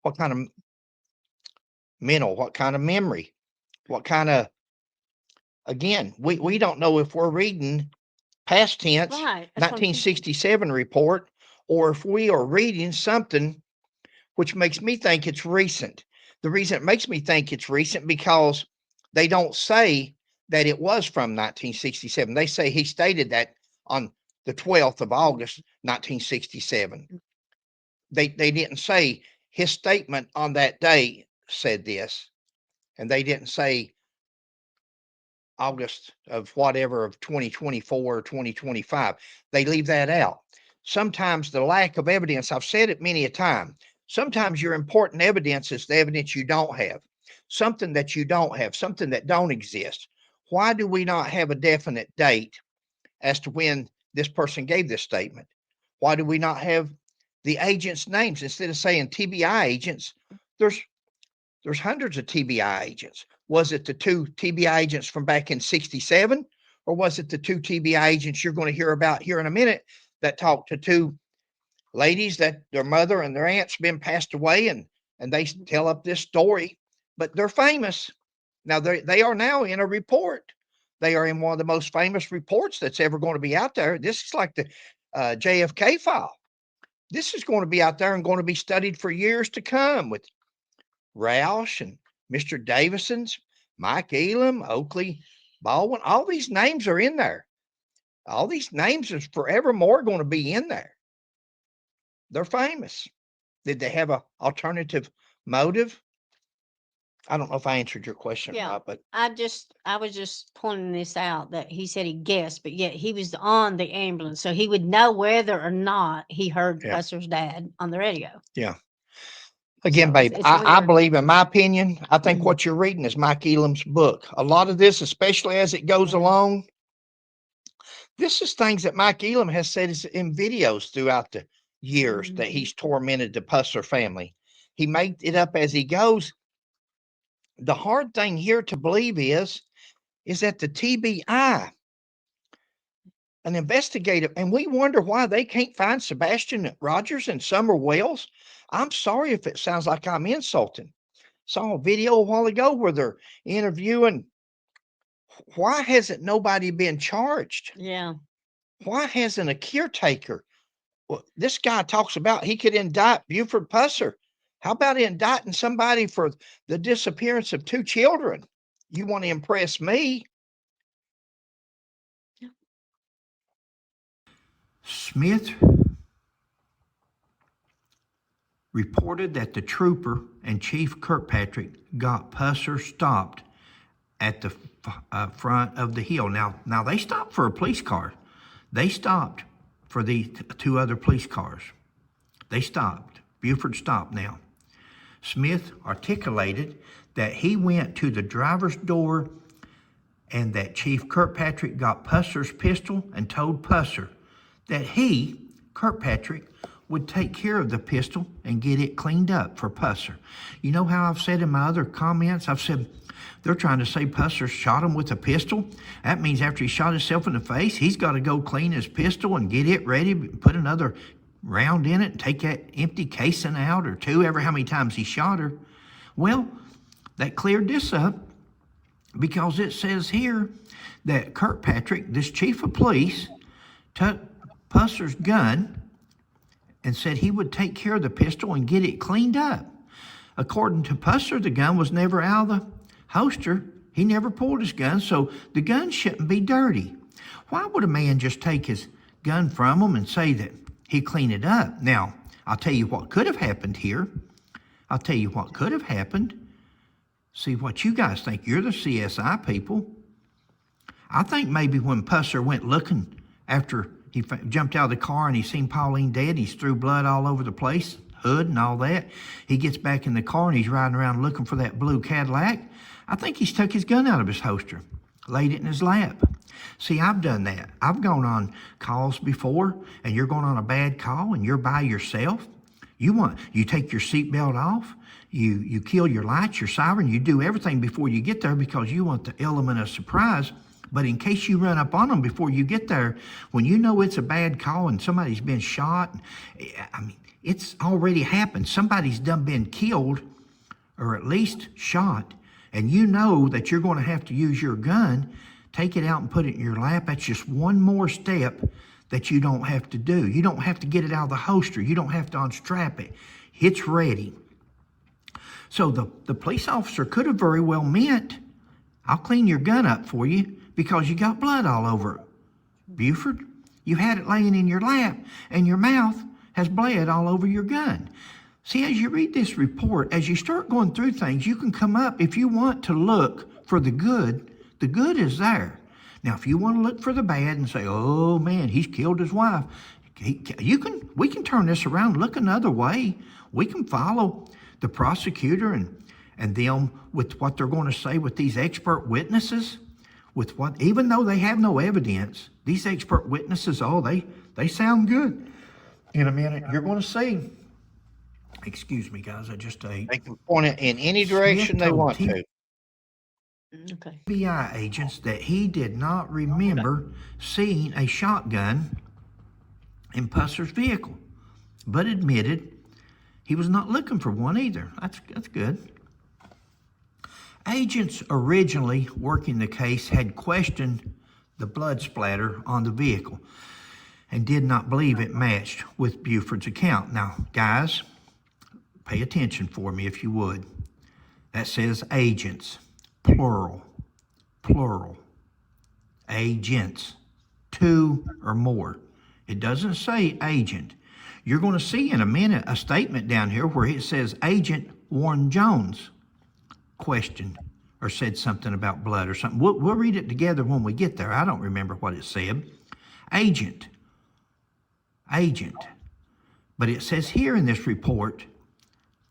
What kind of what kind of memory, what kind of, again, we don't know if we're reading past tense Right. That's what I'm saying. 1967 report or if we are reading something which makes me think it's recent. The reason it makes me think it's recent because they don't say that it was from 1967. They say he stated that on the 12th of August 1967. They didn't say his statement on that day said this, and they didn't say August of whatever of 2024 or 2025. They leave that out. Sometimes the lack of evidence, I've said it many a time, sometimes your important evidence is the evidence you don't have, something that you don't have, something that don't exist. Why do we not have a definite date as to when this person gave this statement? Why do we not have the agents' names instead of saying TBI agents? There's there's hundreds of TBI agents. Was it the two TBI agents from back in 67? Or was it the two TBI agents you're going to hear about here in a minute that talked to two ladies that their mother and their aunt's been passed away and they tell up this story, but they're famous. Now they are now in a report. They are in one of the most famous reports that's ever going to be out there. This is like the JFK file. This is going to be out there and going to be studied for years to come with Roush and Mr. Davison's, Mike Elam, Oakley, Baldwin. All these names are in there. All these names is forevermore going to be in there. They're famous. Did they have an alternative motive? I don't know if I answered your question or Yeah. not, but I was just pointing this out that he said he guessed, but yet he was on the ambulance, so he would know whether or not he heard Yeah. Pusser's dad on the radio. yeah. Again, So babe, it's I weird. believe, in my opinion, I think what you're reading is Mike Elam's book. A lot of this, especially as it goes along, this is things that Mike Elam has said is in videos throughout the years that he's tormented the Pusser family. He made it up as he goes. The hard thing here to believe is that the TBI, an investigator, and we wonder why they can't find Sebastian Rogers and Summer Wells. I'm sorry if it sounds like I'm insulting. Saw a video a while ago where they're interviewing. Why hasn't nobody been charged? Yeah. Why hasn't a caretaker? Well, this guy talks about he could indict Buford Pusser. How about indicting somebody for the disappearance of 2 children? You want to impress me? Smith reported that the trooper and Chief Kirkpatrick got Pusser stopped at the front of the hill. Now they stopped for a police car. They stopped for the 2 other police cars. They stopped. Buford stopped now. Smith articulated that he went to the driver's door and that Chief Kirkpatrick got Pusser's pistol and told Pusser that he, Kirkpatrick, would take care of the pistol and get it cleaned up for Pusser. You know how I've said in my other comments, I've said they're trying to say Pusser shot him with a pistol. That means after he shot himself in the face, he's got to go clean his pistol and get it ready, put another round in it, and take that empty casing out or 2, ever how many times he shot her. Well, that cleared this up because it says here that Kirkpatrick, this chief of police, took Pusser's gun and said he would take care of the pistol and get it cleaned up. According to Pusser, the gun was never out of the holster. He never pulled his gun, so the gun shouldn't be dirty. Why would a man just take his gun from him and say that he'd clean it up? Now, I'll tell you what could have happened here. I'll tell you what could have happened. See what you guys think. You're the CSI people. I think maybe when Pusser went looking after he jumped out of the car and he seen Pauline dead, he threw blood all over the place, hood and all that. He gets back in the car and he's riding around looking for that blue Cadillac. I think he's took his gun out of his holster, laid it in his lap. See, I've done that. I've gone on calls before, and you're going on a bad call and you're by yourself. You take your seatbelt off, you kill your lights, your siren, you do everything before you get there because you want the element of surprise. But in case you run up on them before you get there, when you know it's a bad call and somebody's been shot, I mean, it's already happened. Somebody's done been killed or at least shot, and you know that you're going to have to use your gun, take it out and put it in your lap. That's just one more step that you don't have to do. You don't have to get it out of the holster. You don't have to unstrap it. It's ready. So the police officer could have very well meant, I'll clean your gun up for you because you got blood all over it. Buford, you had it laying in your lap and your mouth has bled all over your gun. See, as you read this report, as you start going through things, you can come up, if you want to look for the good is there. Now, if you want to look for the bad and say, oh man, he's killed his wife, we can turn this around, look another way. We can follow the prosecutor and them with what they're going to say with these expert witnesses, with what, even though they have no evidence, these expert witnesses, they sound good. In a minute, you're going to see. Excuse me, guys, I just ate. They can point it in any direction they want to. Okay. TBI agents that he did not remember seeing a shotgun in Pusser's vehicle, but admitted he was not looking for one either. That's good. Agents originally working the case had questioned the blood splatter on the vehicle and did not believe it matched with Buford's account. Now, guys, pay attention for me if you would. That says agents, plural, plural. Agents, 2 or more. It doesn't say agent. You're going to see in a minute a statement down here where it says Agent Warren Jones questioned or said something about blood or something. We'll read it together when we get there. I don't remember what it said. Agent, agent. But it says here in this report,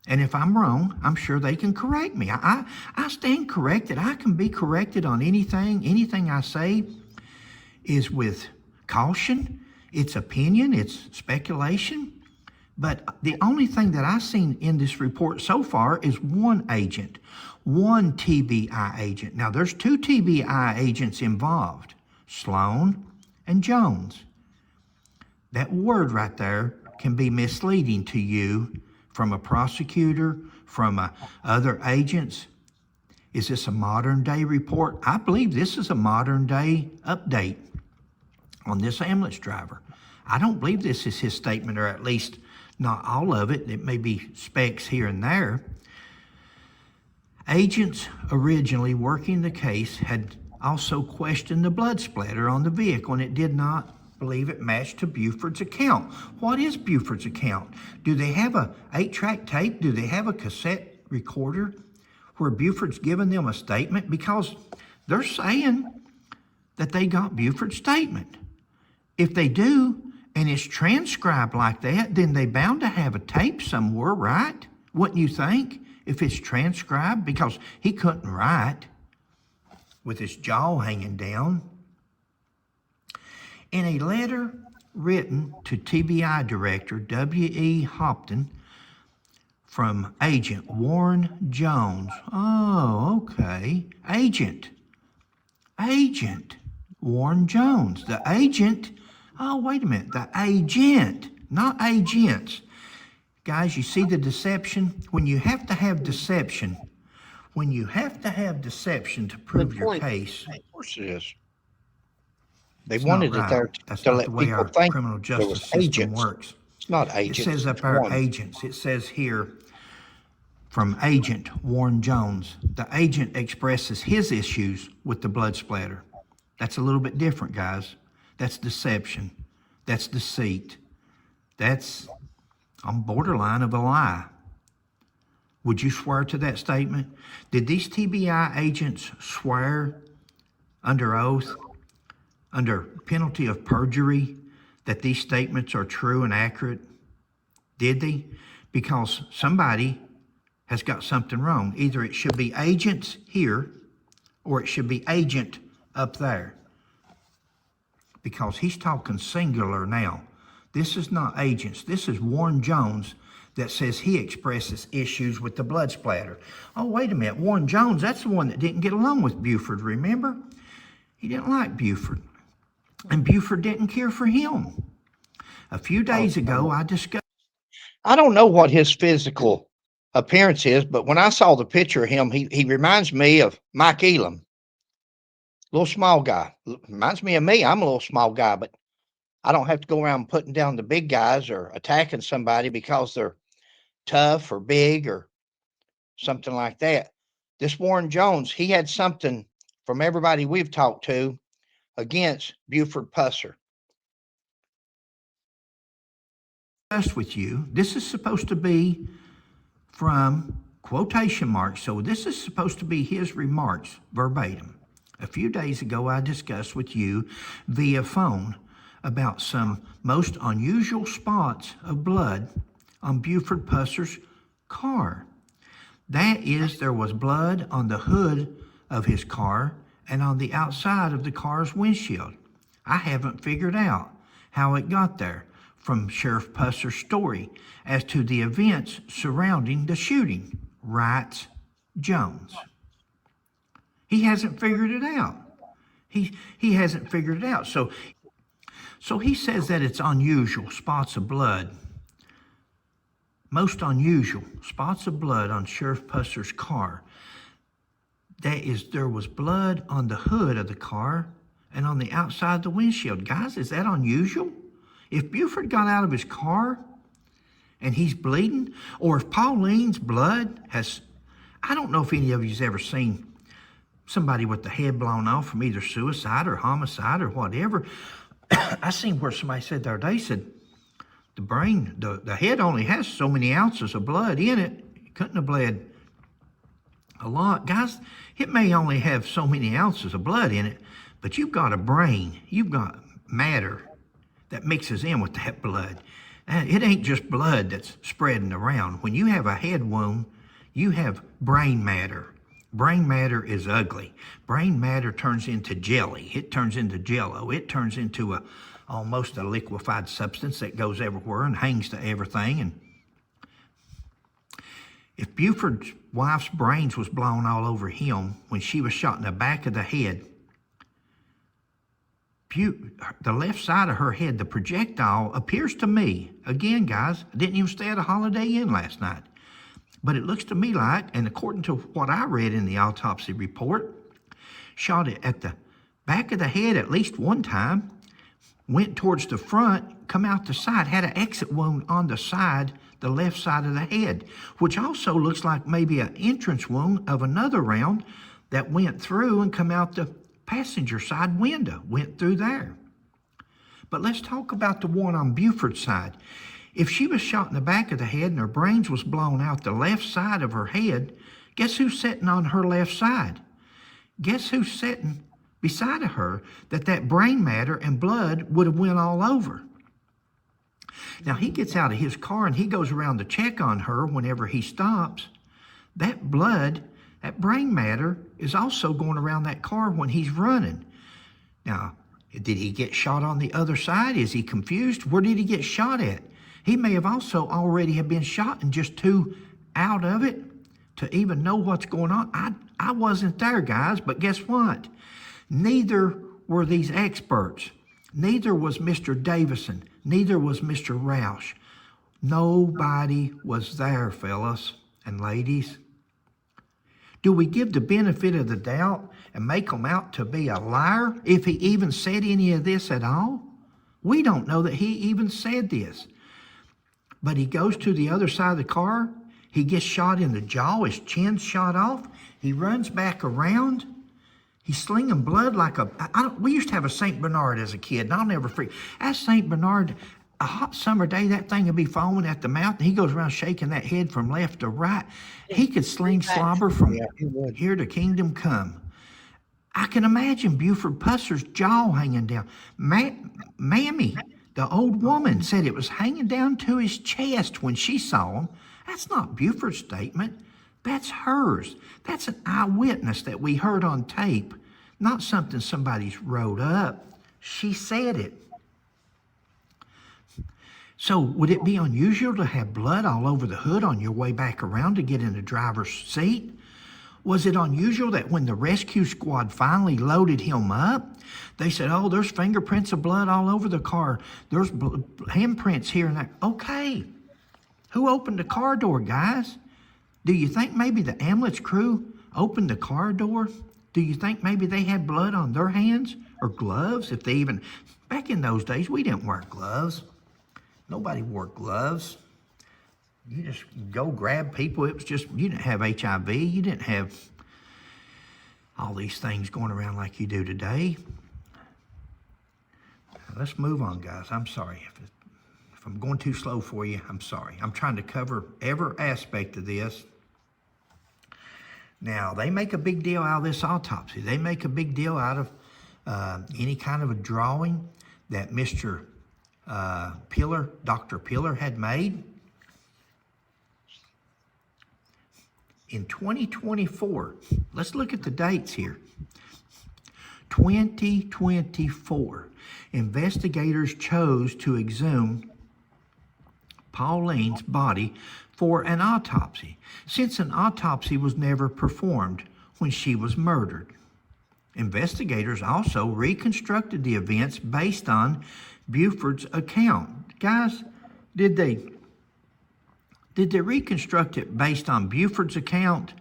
and if I'm wrong, I'm sure they can correct me. I stand corrected. I can be corrected on anything. Anything I say is with caution. It's opinion. It's speculation. But the only thing that I've seen in this report so far is one agent, one TBI agent. Now, there's 2 TBI agents involved, Sloan and Jones. That word right there can be misleading to you from a prosecutor, from other agents. Is this a modern day report? I believe this is a modern day update on this ambulance driver. I don't believe this is his statement, or at least not all of it. It may be specks here and there. Agents originally working the case had also questioned the blood splatter on the vehicle, and it did not believe it matched to Buford's account. What is Buford's account? Do they have a 8-track tape? Do they have a cassette recorder where Buford's given them a statement? Because they're saying that they got Buford's statement. If they do, and it's transcribed like that, then they bound to have a tape somewhere, right? Wouldn't you think? If it's transcribed, because he couldn't write with his jaw hanging down. In a letter written to TBI Director W.E. Hopton from Agent Warren Jones. Oh, okay. Agent Warren Jones. The agent, oh, wait a minute. The agent, not agents. Guys, you see the deception? When you have to have deception, to prove your case. Of course it is. They It's wanted not it right. there That's to not let the way people our think criminal there was justice system agents. works. It's not It agents. says up it's there one. agents. It says here from Agent Warren Jones. The agent expresses his issues with the blood splatter. That's a little bit different, guys. That's deception. That's deceit. That's on borderline of a lie. Would you swear to that statement? Did these TBI agents swear under oath, under penalty of perjury, that these statements are true and accurate? Did they? Because somebody has got something wrong. Either it should be agents here or it should be agent up there. Because he's talking singular now. This is not agents. This is Warren Jones that says he expresses issues with the blood splatter. Oh, wait a minute. Warren Jones, that's the one that didn't get along with Buford, remember? He didn't like Buford. And Buford didn't care for him. A few days ago, I discussed. I don't know what his physical appearance is, but when I saw the picture of him, he reminds me of Mike Elam. Little small guy. Reminds me of me. I'm a little small guy, but I don't have to go around putting down the big guys or attacking somebody because they're tough or big or something like that. This Warren Jones, he had something from everybody we've talked to against Buford Pusser. With you, this is supposed to be from quotation marks, so this is supposed to be his remarks verbatim. A few days ago, I discussed with you via phone about some most unusual spots of blood on Buford Pusser's car. That is, there was blood on the hood of his car and on the outside of the car's windshield. I haven't figured out how it got there from Sheriff Pusser's story as to the events surrounding the shooting, writes Jones. He hasn't figured it out. He hasn't figured it out. So he says that it's unusual, spots of blood. Most unusual, spots of blood on Sheriff Pusser's car. That is, there was blood on the hood of the car and on the outside of the windshield. Guys, is that unusual? If Buford got out of his car and he's bleeding, or if Pauline's blood has I don't know if any of you's ever seen somebody with the head blown off from either suicide or homicide or whatever. I seen where somebody said the other day, said the brain, the head only has so many ounces of blood in it. It couldn't have bled a lot. Guys, it may only have so many ounces of blood in it, but you've got a brain. You've got matter that mixes in with that blood. It ain't just blood that's spreading around. When you have a head wound, you have brain matter. Brain matter is ugly. Brain matter turns into jelly. It turns into jello. It turns into almost a liquefied substance that goes everywhere and hangs to everything. And if Buford's wife's brains was blown all over him when she was shot in the back of the head, the left side of her head, the projectile, appears to me, again, guys, I didn't even stay at a Holiday Inn last night, but it looks to me like, and according to what I read in the autopsy report, shot it at the back of the head at least one time, went towards the front, come out the side, had an exit wound on the side, the left side of the head, which also looks like maybe an entrance wound of another round that went through and come out the passenger side window, went through there. But let's talk about the one on Buford's side. If she was shot in the back of the head and her brains was blown out the left side of her head, guess who's sitting on her left side? Guess who's sitting beside of her that brain matter and blood would have went all over? Now, he gets out of his car and he goes around to check on her whenever he stops. That blood, that brain matter is also going around that car when he's running. Now, did he get shot on the other side? Is he confused? Where did he get shot at? He may have also already have been shot and just too out of it to even know what's going on. I wasn't there, guys, but guess what? Neither were these experts. Neither was Mr. Davison. Neither was Mr. Roush. Nobody was there, fellas and ladies. Do we give the benefit of the doubt and make him out to be a liar if he even said any of this at all? We don't know that he even said this. But he goes to the other side of the car. He gets shot in the jaw. His chin's shot off. He runs back around. He's slinging blood like we used to have a St. Bernard as a kid, and I'll never forget. That St. Bernard, a hot summer day, that thing would be foaming at the mouth, and he goes around shaking that head from left to right. He could sling slobber from here to kingdom come. I can imagine Buford Pusser's jaw hanging down. Mammy, the old woman, said it was hanging down to his chest when she saw him. That's not Buford's statement. That's hers. That's an eyewitness that we heard on tape, not something somebody's wrote up. She said it. So would it be unusual to have blood all over the hood on your way back around to get in the driver's seat? Was it unusual that when the rescue squad finally loaded him up, they said, oh, there's fingerprints of blood all over the car. There's handprints here and there. Okay. Who opened the car door, guys? Do you think maybe the ambulance crew opened the car door? Do you think maybe they had blood on their hands or gloves? If they even, back in those days, we didn't wear gloves. Nobody wore gloves. You just go grab people. It was just, you didn't have HIV. You didn't have all these things going around like you do today. Let's move on, guys. I'm sorry. If I'm going too slow for you, I'm sorry. I'm trying to cover every aspect of this. Now, they make a big deal out of this autopsy. They make a big deal out of any kind of a drawing that Mr. Pillar, Dr. Pillar had made. In 2024, let's look at the dates here. 2024, investigators chose to exhume Pauline's body for an autopsy, since an autopsy was never performed when she was murdered. Investigators also reconstructed the events based on Buford's account. Guys, did they reconstruct it based on Buford's account,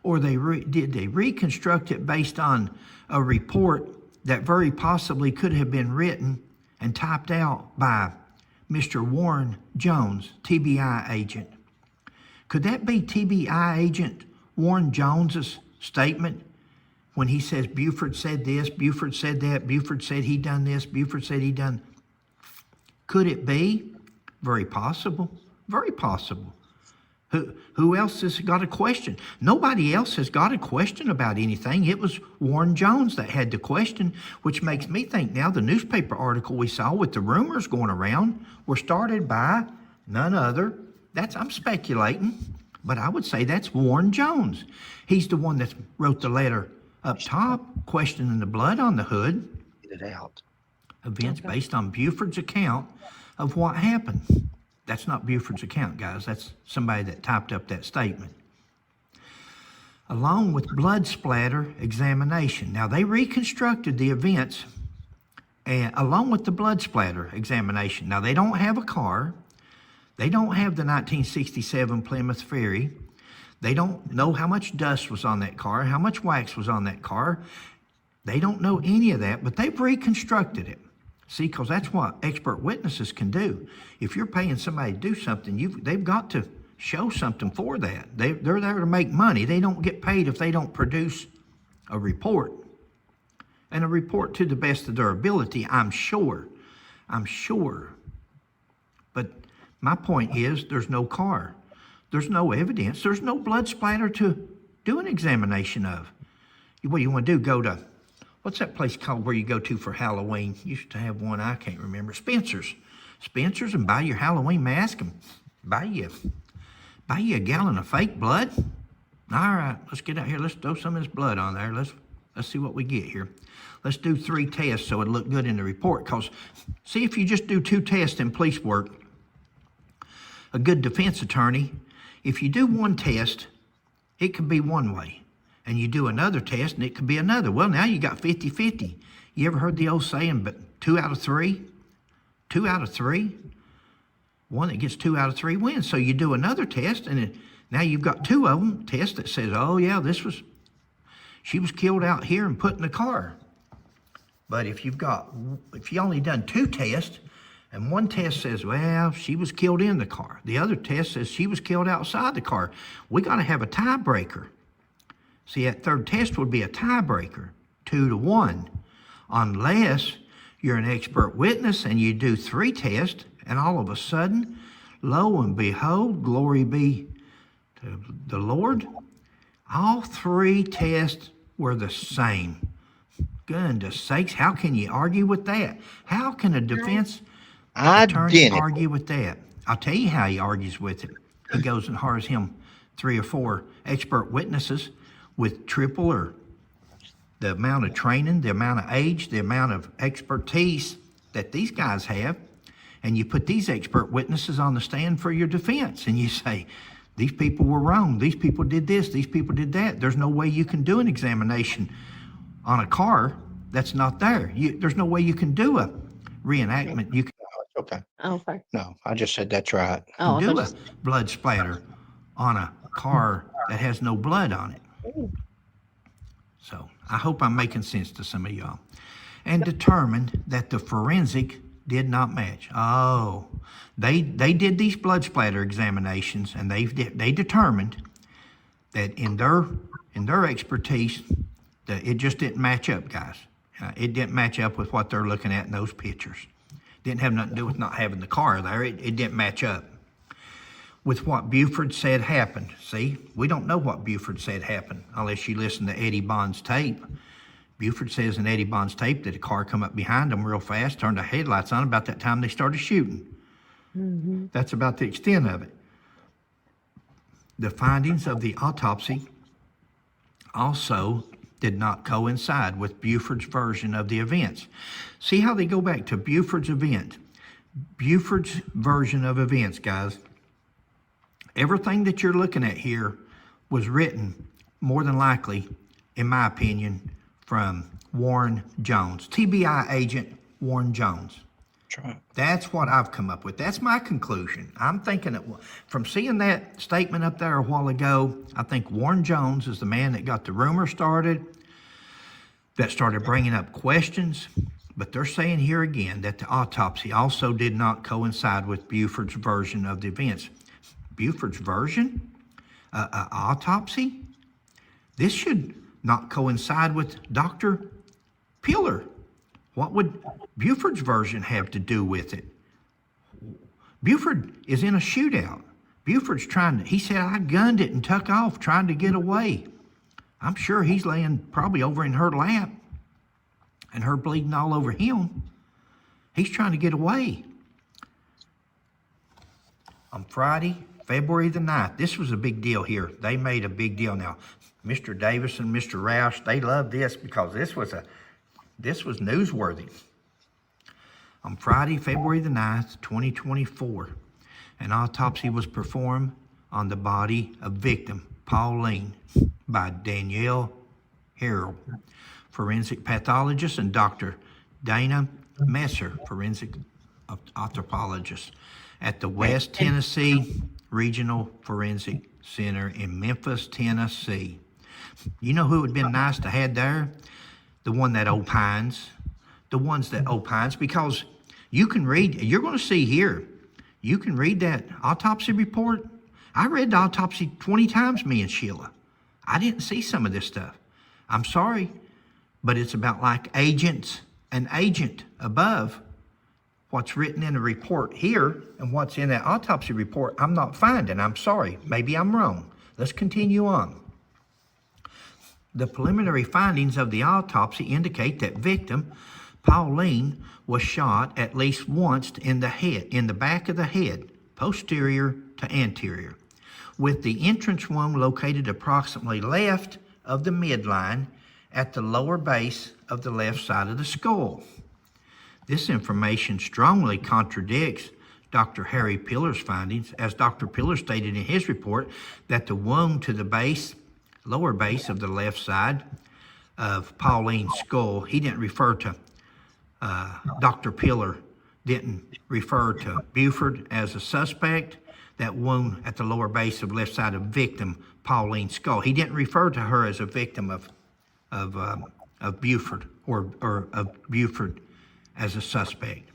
or did they reconstruct it based on a report that very possibly could have been written and typed out by Mr. Warren Jones, TBI agent? Could that be TBI agent Warren Jones's statement when he says Buford said this, Buford said that, Buford said he done this, Buford said he done? Could it be? Very possible. Very possible. Who else has got a question? Nobody else has got a question about anything. It was Warren Jones that had the question, which makes me think now the newspaper article we saw with the rumors going around were started by none other. I'm speculating, but I would say that's Warren Jones. He's the one that wrote the letter up top questioning the blood on the hood. Get it out. Events based on Buford's account of what happened. That's not Buford's account, guys. That's somebody that typed up that statement. Along with blood splatter examination. Now, they reconstructed the events and along with the blood splatter examination. Now, they don't have a car. They don't have the 1967 Plymouth Fury. They don't know how much dust was on that car, how much wax was on that car. They don't know any of that, but they've reconstructed it. See, because that's what expert witnesses can do. If you're paying somebody to do something, they've got to show something for that. They're there to make money. They don't get paid if they don't produce a report. And a report to the best of their ability, I'm sure. But my point is, there's no car. There's no evidence. There's no blood splatter to do an examination of. What you want to do, go to, what's that place called where you go to for Halloween? Used to have one, I can't remember. Spencer's, and buy your Halloween mask and buy you a gallon of fake blood. All right, let's get out here. Let's throw some of this blood on there. Let's see what we get here. Let's do 3 tests so it'll look good in the report. Because, see, if you just do 2 tests in police work, a good defense attorney, if you do 1 test, it could be one way. And you do another test, and it could be another. Well, now you got 50-50. You ever heard the old saying, but 2 out of 3? 2 out of 3? One that gets 2 out of 3 wins. So you do another test, and now you've got 2 of them, tests that says, oh, yeah, she was killed out here and put in the car. But if you only done 2 tests, and one test says, well, she was killed in the car. The other test says she was killed outside the car. We got to have a tiebreaker. See, that 3rd test would be a tiebreaker, 2-1, unless you're an expert witness and you do 3 tests, and all of a sudden, lo and behold, glory be to the Lord, all 3 tests were the same. Goodness sakes, how can you argue with that? How can a defense attorney argue with that? I'll tell you how he argues with it. He goes and hires him 3 or 4 expert witnesses with triple or the amount of training, the amount of age, the amount of expertise that these guys have, and you put these expert witnesses on the stand for your defense, and you say, these people were wrong, these people did this, these people did that. There's no way you can do an examination on a car that's not there. There's no way you can do a reenactment. You can Okay. Okay. No, I just said that's right. Oh, do a blood splatter on a car that has no blood on it. So I hope I'm making sense to some of y'all. And determined that the forensic did not match. Oh, they did these blood splatter examinations, and they determined that in their expertise that it just didn't match up, guys. It didn't match up with what they're looking at in those pictures. Didn't have nothing to do with not having the car there. It didn't match up with what Buford said happened. See, we don't know what Buford said happened unless you listen to Eddie Bond's tape. Buford says in Eddie Bond's tape that a car come up behind them real fast, turned the headlights on about that time they started shooting. Mm-hmm. That's about the extent of it. The findings of the autopsy also did not coincide with Buford's version of the events. See how they go back to Buford's event. Buford's version of events, guys. Everything that you're looking at here was written, more than likely, in my opinion, from Warren Jones. TBI agent Warren Jones. That's right. That's what I've come up with. That's my conclusion. I'm thinking that from seeing that statement up there a while ago, I think Warren Jones is the man that got the rumor started, that started bringing up questions. But they're saying here again that the autopsy also did not coincide with Buford's version of the events. Buford's version? Autopsy? This should not coincide with Dr. Pillar. What would Buford's version have to do with it? Buford is in a shootout. Buford's he said, I gunned it and took off trying to get away. I'm sure he's laying probably over in her lap and her bleeding all over him. He's trying to get away. On Friday, February the 9th, this was a big deal here. They made a big deal. Now, Mr. Davis and Mr. Roush, they loved this because this was newsworthy. On Friday, February the 9th, 2024, an autopsy was performed on the body of victim Pauline by Danielle Harrell, forensic pathologist, and Dr. Dana Messer, forensic anthropologist, at the West Tennessee Regional Forensic Center in Memphis, Tennessee. You know who it would have been nice to have there? The one that opines. The ones that opines, because you can read, you're going to see here, you can read that autopsy report. I read the autopsy 20 times, me and Sheila. I didn't see some of this stuff. I'm sorry, but it's about like agents, an agent above what's written in the report here and what's in that autopsy report. I'm not finding. I'm sorry. Maybe I'm wrong. Let's continue on. The preliminary findings of the autopsy indicate that victim Pauline was shot at least once in the head, in the back of the head, posterior to anterior, with the entrance wound located approximately left of the midline at the lower base of the left side of the skull. This information strongly contradicts Dr. Harry Pillar's findings, as Dr. Pillar stated in his report that the wound to the base, lower base of the left side of Pauline's skull, he didn't refer to, Dr. Pillar didn't refer to Buford as a suspect. That wound at the lower base of left side of victim Pauline's skull, he didn't refer to her as a victim of Buford or of Buford as a suspect.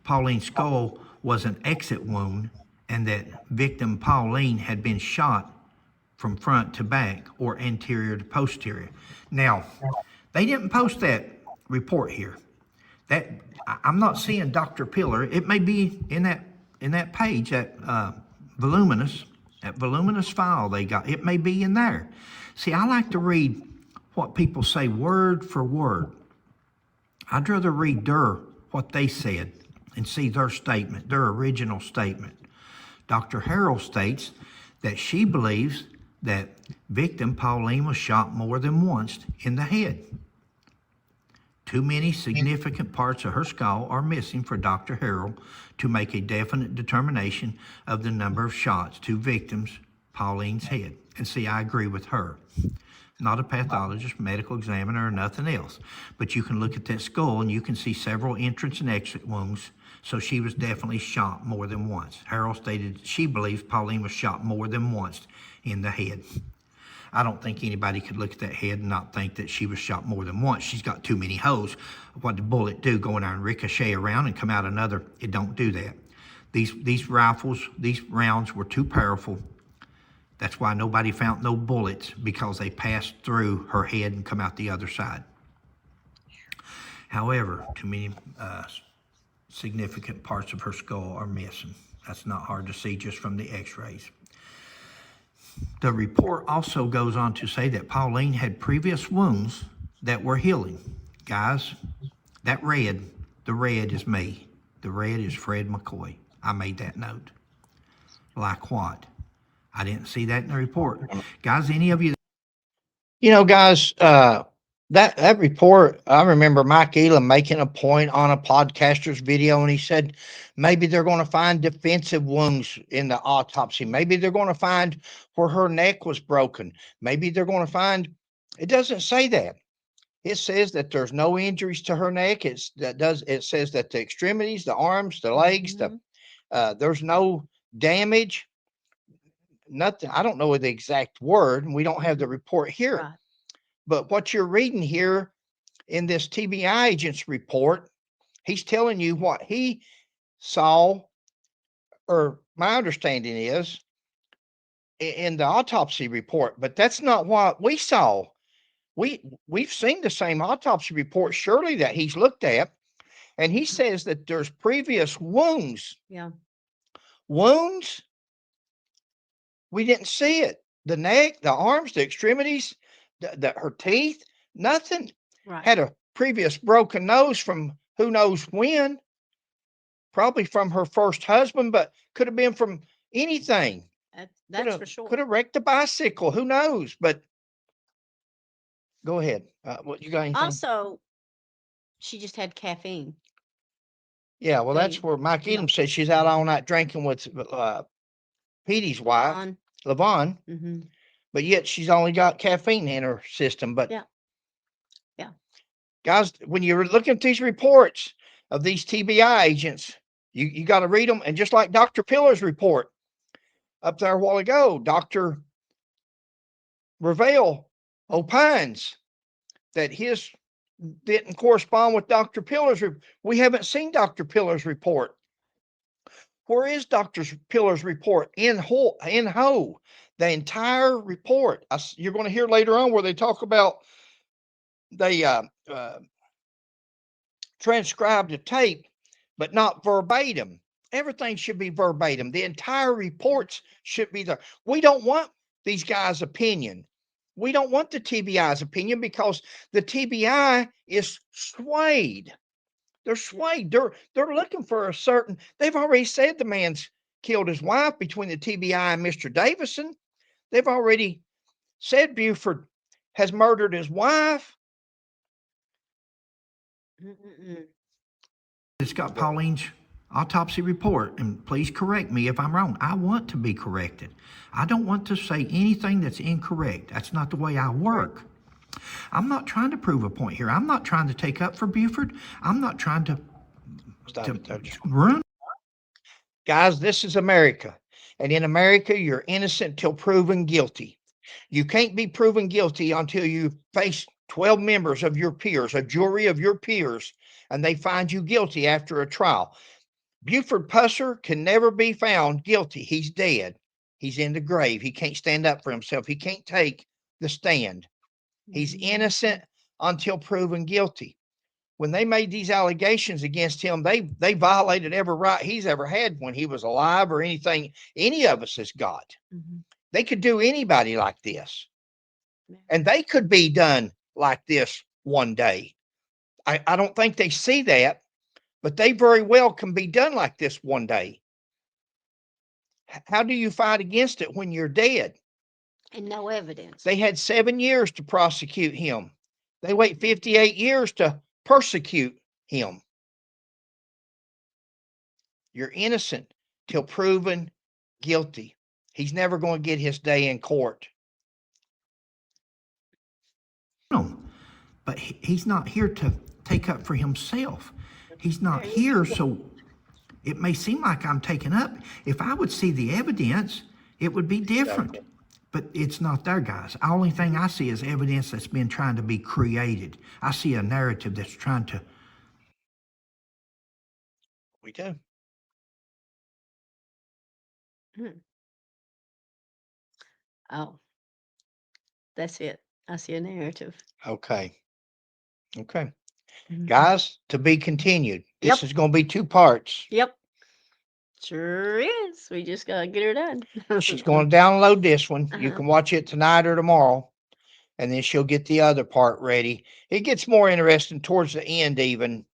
Pauline's skull was an exit wound, and that victim Pauline had been shot from front to back or anterior to posterior. Now, they didn't post that report here. That I'm not seeing Dr. Pillar. It may be in that page, that voluminous file they got. It may be in there. See, I like to read what people say word for word. I'd rather read what they said and see their statement, their original statement. Dr. Harrell states that she believes that victim Pauline was shot more than once in the head. Too many significant parts of her skull are missing for Dr. Harrell to make a definite determination of the number of shots to victims Pauline's head. And see, I agree with her. Not a pathologist, medical examiner, or nothing else. But you can look at that skull and you can see several entrance and exit wounds. So she was definitely shot more than once. Harrell stated she believes Pauline was shot more than once in the head. I don't think anybody could look at that head and not think that she was shot more than once. She's got too many holes. What did the bullet do? Go in there and ricochet around and come out another? It don't do that. These rifles, these rounds were too powerful. That's why nobody found no bullets, because they passed through her head and come out the other side. However, too many significant parts of her skull are missing. That's not hard to see just from the x-rays. The report also goes on to say that Pauline had previous wounds that were healing. Guys, the red is me. The red is Fred McCoy. I made that note. Like what? I didn't see that in the report. Guys, any of you? You know, guys, that report, I remember Mike Elam making a point on a podcaster's video, and he said maybe they're going to find defensive wounds in the autopsy. Maybe they're going to find where her neck was broken. Maybe they're going to find, it doesn't say that. It says that there's no injuries to her neck. It says that the extremities, the arms, the legs, there's no damage. Nothing. I don't know the exact word, and we don't have the report here. Right. But what you're reading here in this TBI agent's report, he's telling you what he saw, or my understanding is in the autopsy report, but that's not what we saw. We've seen the same autopsy report, surely, that he's looked at, and he says that there's previous wounds. Yeah. Wounds? We didn't see it. The neck, the arms, the extremities, her teeth, nothing. Right. Had a previous broken nose from who knows when, probably from her first husband, but could have been from anything. That's for sure. Could have wrecked a bicycle. Who knows? But go ahead. What you got? Anything? Also, she just had caffeine. Yeah, well, that's where Mike Elam says she's out all night drinking with Petey's wife, LaVon. Mm-hmm. But yet she's only got caffeine in her system. But yeah, guys, when you're looking at these reports of these TBI agents, you got to read them. And just like Dr. Pillar's report up there a while ago, Dr. Revelle opines that his didn't correspond with Dr. Pillar's. We haven't seen Dr. Pillar's report. Where is Dr. Pillar's report in whole? The entire report. You're going to hear later on where they talk about they transcribed the tape, but not verbatim. Everything should be verbatim. The entire reports should be there. We don't want these guys' opinion. We don't want the TBI's opinion because the TBI is swayed. They're swayed. They're looking for a certain. They've already said the man's killed his wife between the TBI and Mr. Davison. They've already said Buford has murdered his wife. It's got Pauline's autopsy report, and please correct me if I'm wrong. I want to be corrected. I don't want to say anything that's incorrect. That's not the way I work. I'm not trying to prove a point here. I'm not trying to take up for Buford. I'm not trying to ruin. Guys, this is America. And in America, you're innocent till proven guilty. You can't be proven guilty until you face 12 members of your peers, a jury of your peers, and they find you guilty after a trial. Buford Pusser can never be found guilty. He's dead. He's in the grave. He can't stand up for himself. He can't take the stand. He's innocent until proven guilty. When they made these allegations against him, they violated every right he's ever had when he was alive or anything any of us has got. Mm-hmm. They could do anybody like this. And they could be done like this one day. I don't think they see that, but they very well can be done like this one day. How do you fight against it when you're dead? And no evidence. They had 7 years to prosecute him. They wait 58 years to persecute him. You're innocent till proven guilty. He's never going to get his day in court. No, but he's not here to take up for himself. He's not here, so it may seem like I'm taking up. If I would see the evidence, it would be different. But it's not there, guys. The only thing I see is evidence that's been trying to be created. I see a narrative that's trying to. We do. Oh, that's it. I see a narrative. Okay. Guys, to be continued. This is going to be 2 parts. Yep. Sure is. We just got to get her done. She's going to download this one. You can watch it tonight or tomorrow. And then she'll get the other part ready. It gets more interesting towards the end even.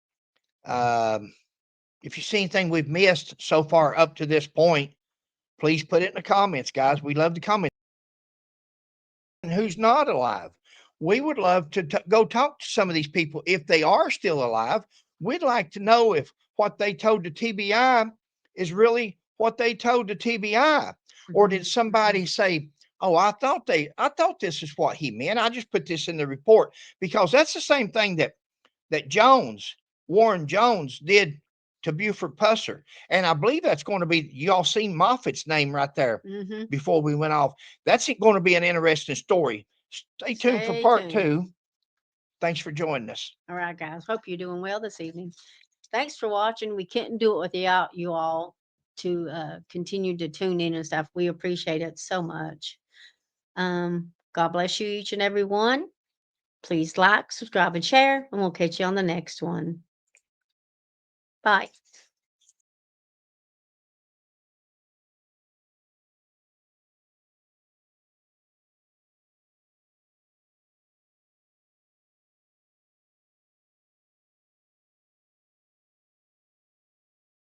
If you see anything we've missed so far up to this point, please put it in the comments, guys. We love to comment. Who's not alive? We would love to go talk to some of these people. If they are still alive, we'd like to know if what they told the TBI is really what they told the TBI. Or did somebody say, oh, I thought this is what he meant. I just put this in the report. Because that's the same thing that Warren Jones did to Buford Pusser. And I believe that's going to be, y'all seen Moffat's name right there before we went off. That's going to be an interesting story. Stay tuned for part 2. Thanks for joining us. All right, guys. Hope you're doing well this evening. Thanks for watching. We couldn't do it without you all to continue to tune in and stuff. We appreciate it so much. God bless you each and every one. Please like, subscribe, and share, and we'll catch you on the next one. Bye.